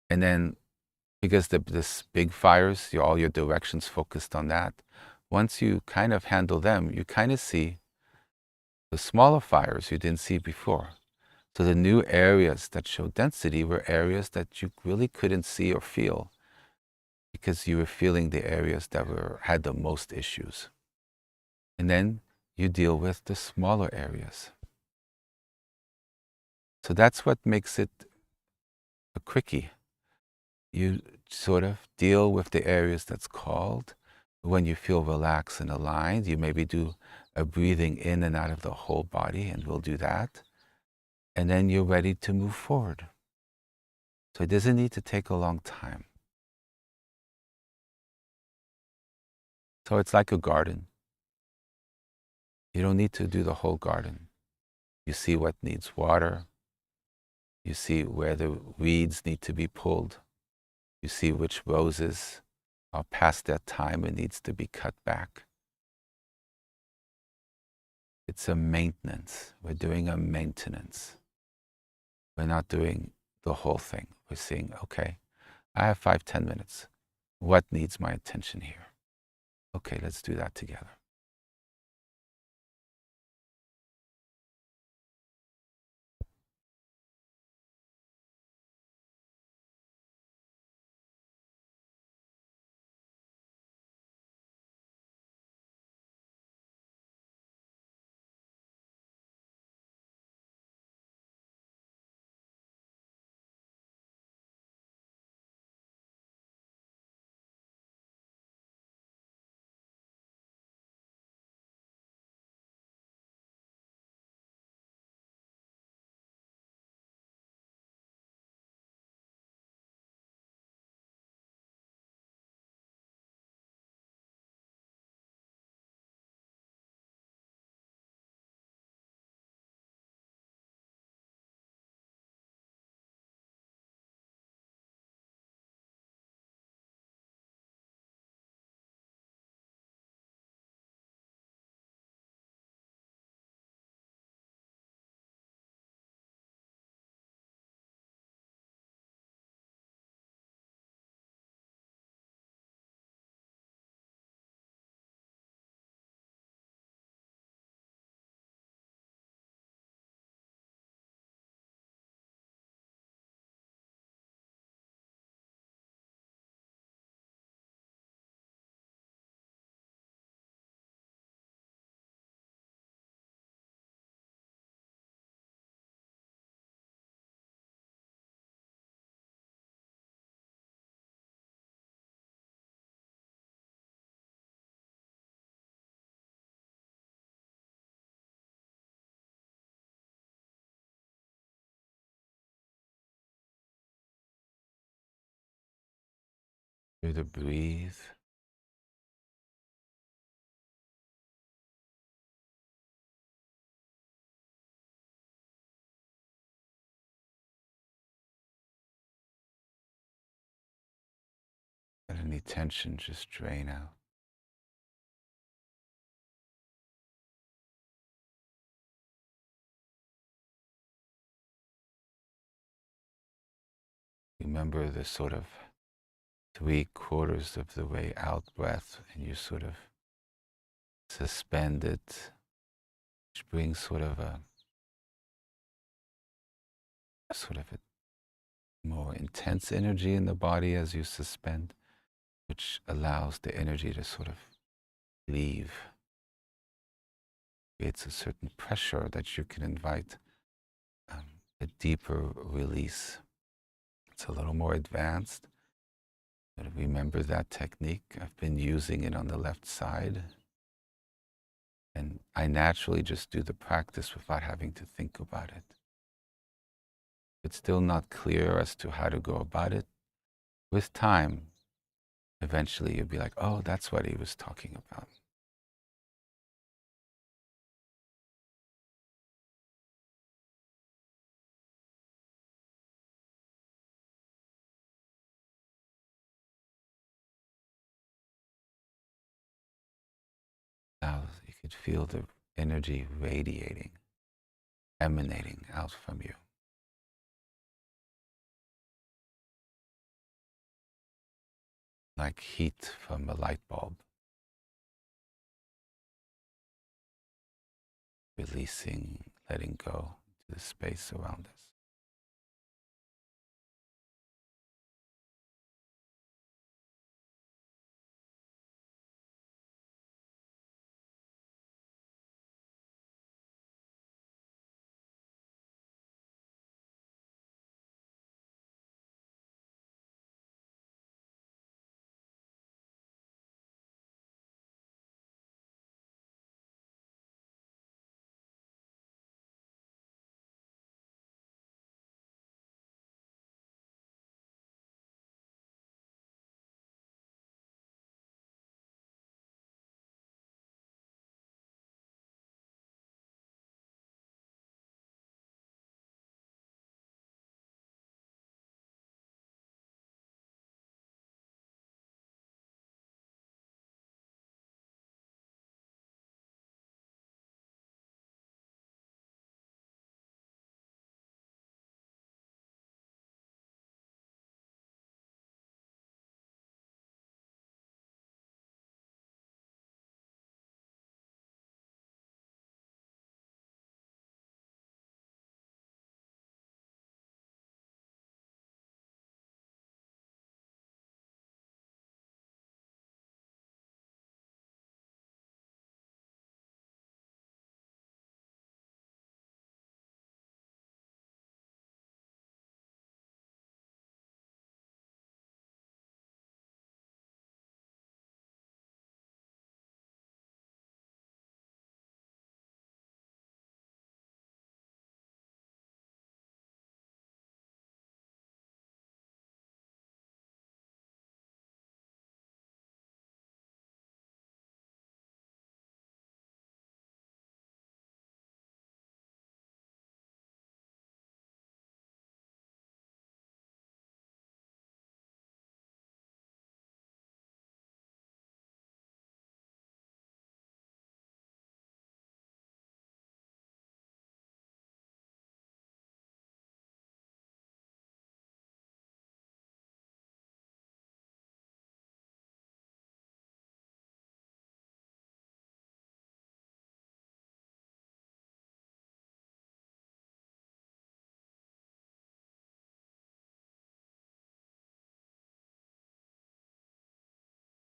And then because this big fires, all your directions focused on that. Once you kind of handle them, you kind of see the smaller fires you didn't see before. So the new areas that show density were areas that you really couldn't see or feel because you were feeling the areas that had the most issues. And then you deal with the smaller areas. So that's what makes it a quickie. You sort of deal with the areas that's called. When you feel relaxed and aligned, you maybe do a breathing in and out of the whole body, and we'll do that. And then you're ready to move forward. So it doesn't need to take a long time. So it's like a garden. You don't need to do the whole garden. You see what needs water. You see where the weeds need to be pulled. You see which roses are past their time and needs to be cut back. It's a maintenance. We're doing a maintenance. We're not doing the whole thing. We're saying, okay, I have 5-10 minutes. What needs my attention here? Okay, let's do that together. Here to breathe. Let any tension just drain out. Remember the sort of 3/4 of the way out breath, and you sort of suspend it, which brings sort of a more intense energy in the body as you suspend, which allows the energy to sort of leave. Creates a certain pressure that you can invite a deeper release. It's a little more advanced, but remember that technique. I've been using it on the left side, and I naturally just do the practice without having to think about it. It's still not clear as to how to go about it. With time, eventually you'll be like, oh, that's what he was talking about. Now you could feel the energy radiating, emanating out from you. Like heat from a light bulb, releasing, letting go to the space around us.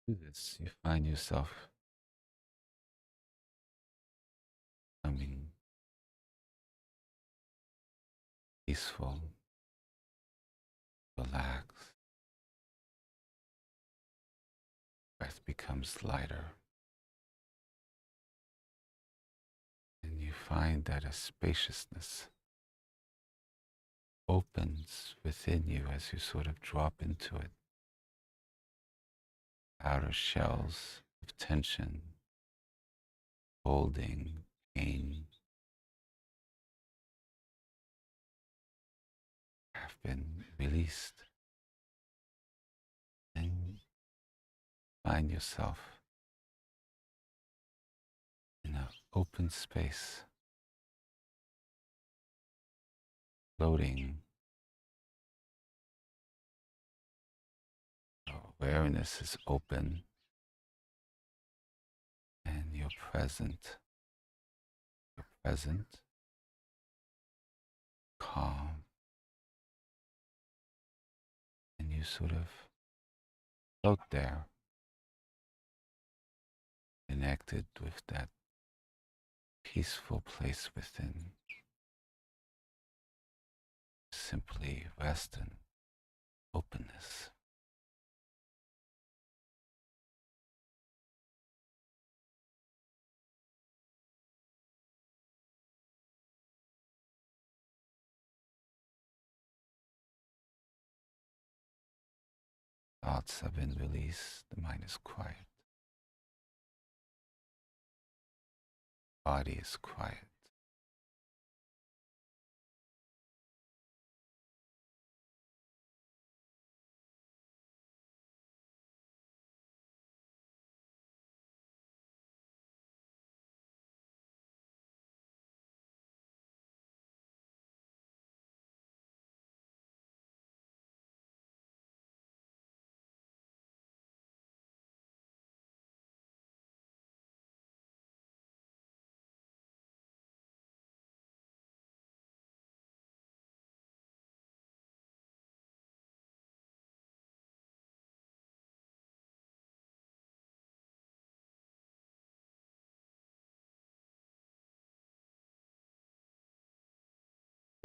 Do this, you find yourself becoming peaceful, relaxed. Breath becomes lighter. And you find that a spaciousness opens within you as you sort of drop into it. outer shells of tension, holding, pain have been released. And find yourself in an open space, floating. Your awareness is open and you're present. You're present, calm, and you sort of float there, connected with that peaceful place within. Simply rest in openness. Thoughts have been released, the mind is quiet, body is quiet.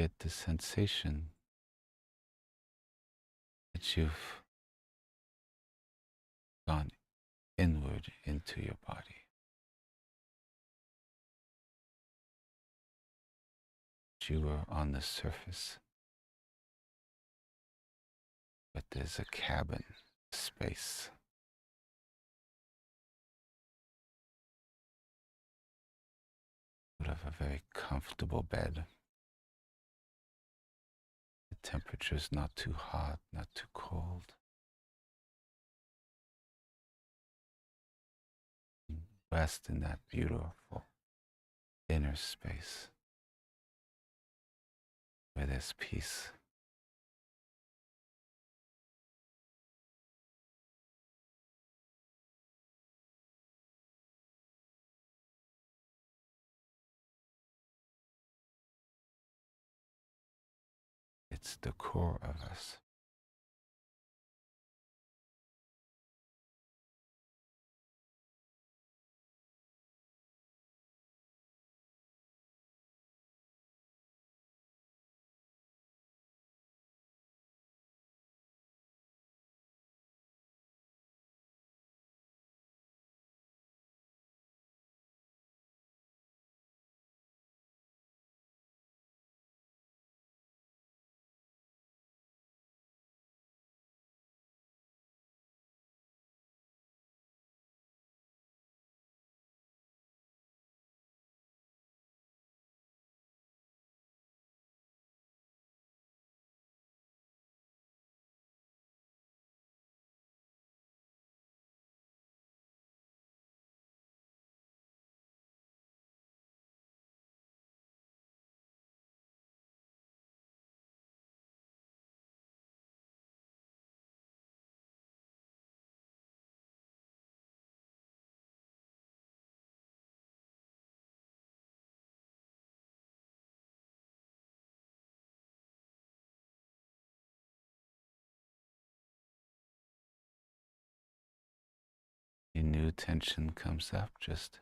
Get the sensation that you've gone inward into your body. You were on the surface, but there's a cabin, space, sort of a very comfortable bed. The temperature's not too hot, not too cold. Rest in that beautiful inner space where there's peace. It's the core of us. Any new tension comes up, just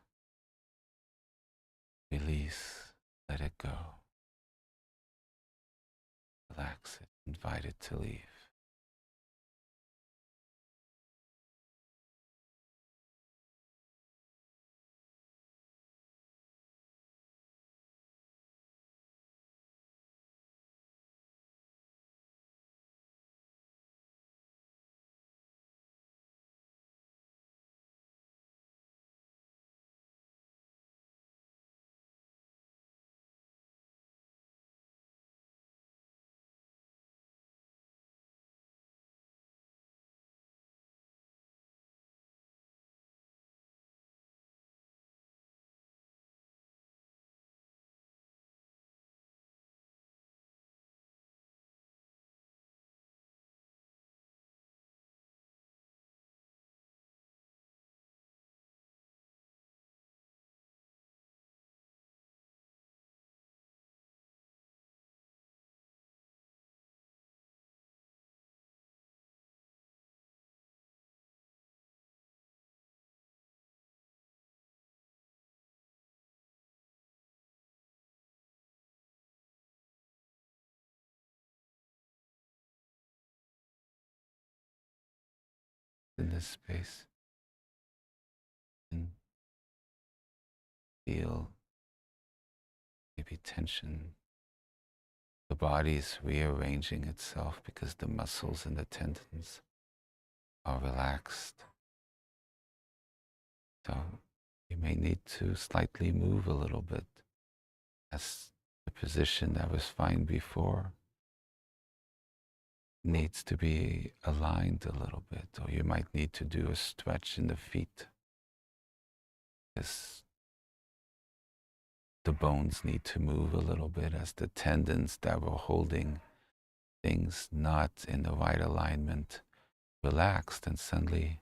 release, let it go. Relax it, invite it to leave. in this space and feel maybe tension. The body is rearranging itself because the muscles and the tendons are relaxed. So you may need to slightly move a little bit as the position that was fine before needs to be aligned a little bit, or you might need to do a stretch in the feet as the bones need to move a little bit as the tendons that were holding things not in the right alignment relaxed, and suddenly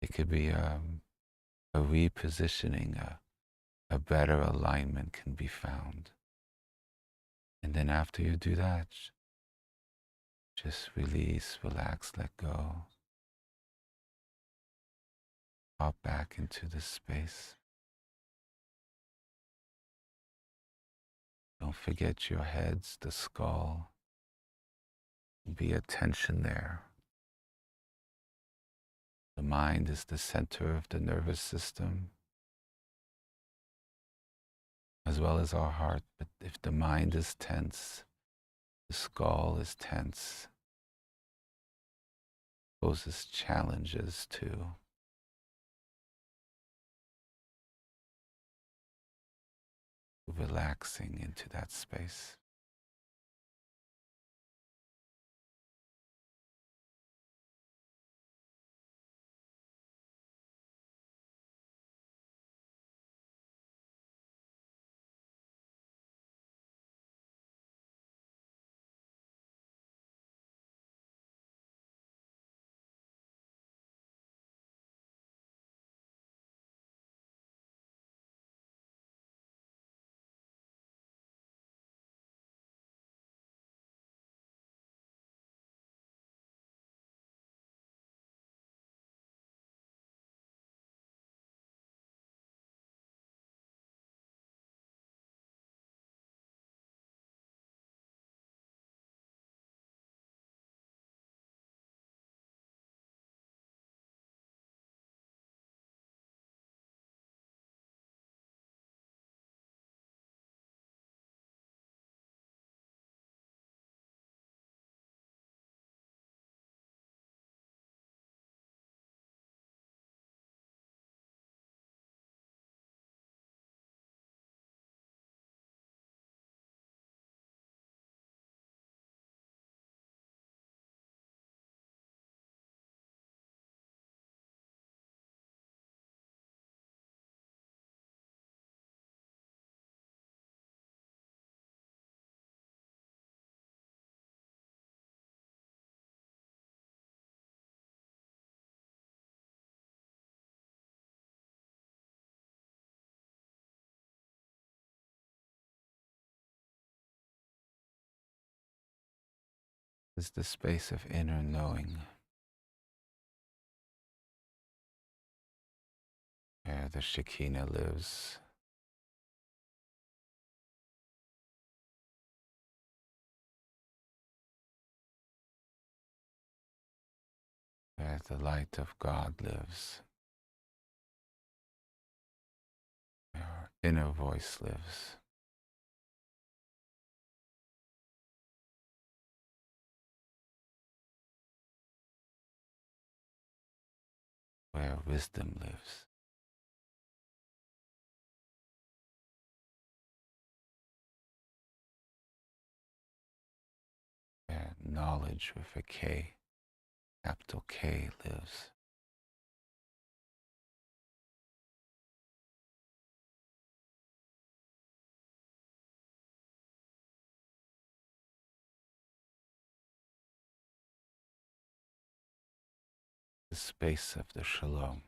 it could be a repositioning, a better alignment can be found. And then after you do that, just release, relax, let go. Pop back into the space. Don't forget your heads, the skull. Be attention there. The mind is the center of the nervous system, as well as our heart. But if the mind is tense, the skull is tense, poses challenges to relaxing into that space. Is the space of inner knowing, where the Shekinah lives, where the light of God lives, where our inner voice lives. Where wisdom lives. Where knowledge with a K, capital K, lives. The space of the Shalom.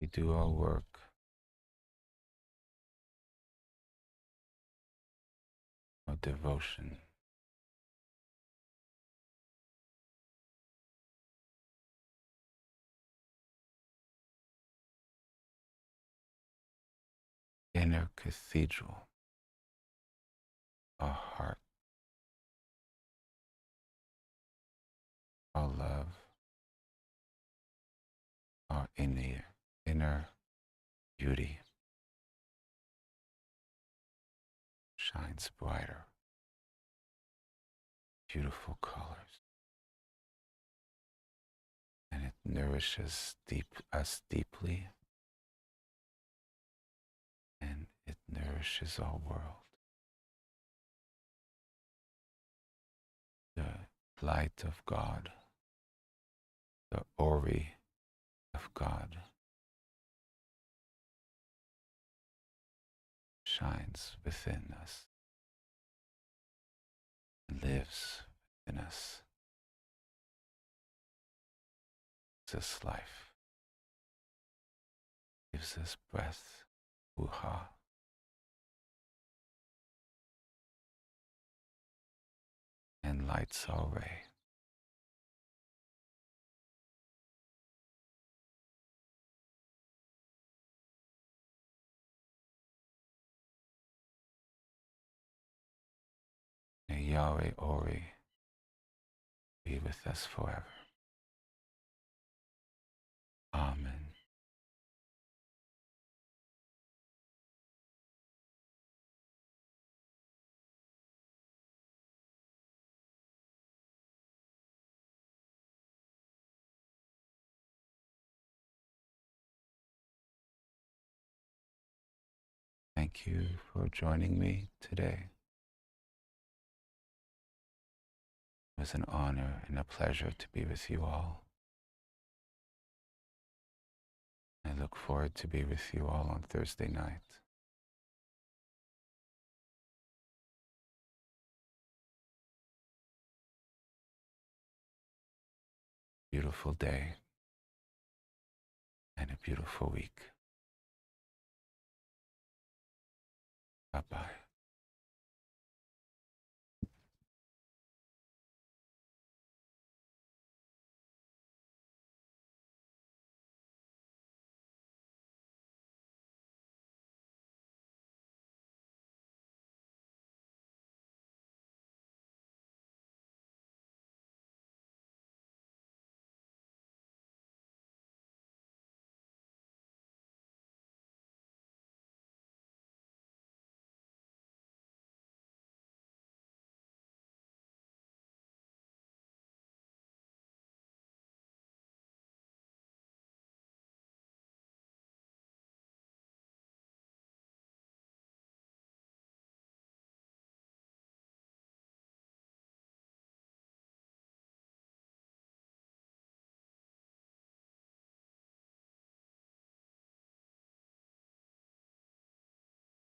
We do our work of devotion, inner cathedral, our heart, our love, our inner beauty shines brighter, beautiful colors, and it nourishes us deeply, and it nourishes our world. The light of God, the Ori of God, shines within us, lives within us, gives us life, gives us breath, uha, and lights our way. May Yahweh Ori be with us forever. Amen. Thank you for joining me today. It was an honor and a pleasure to be with you all. I look forward to be with you all on Thursday night. Beautiful day and a beautiful week. Bye-bye.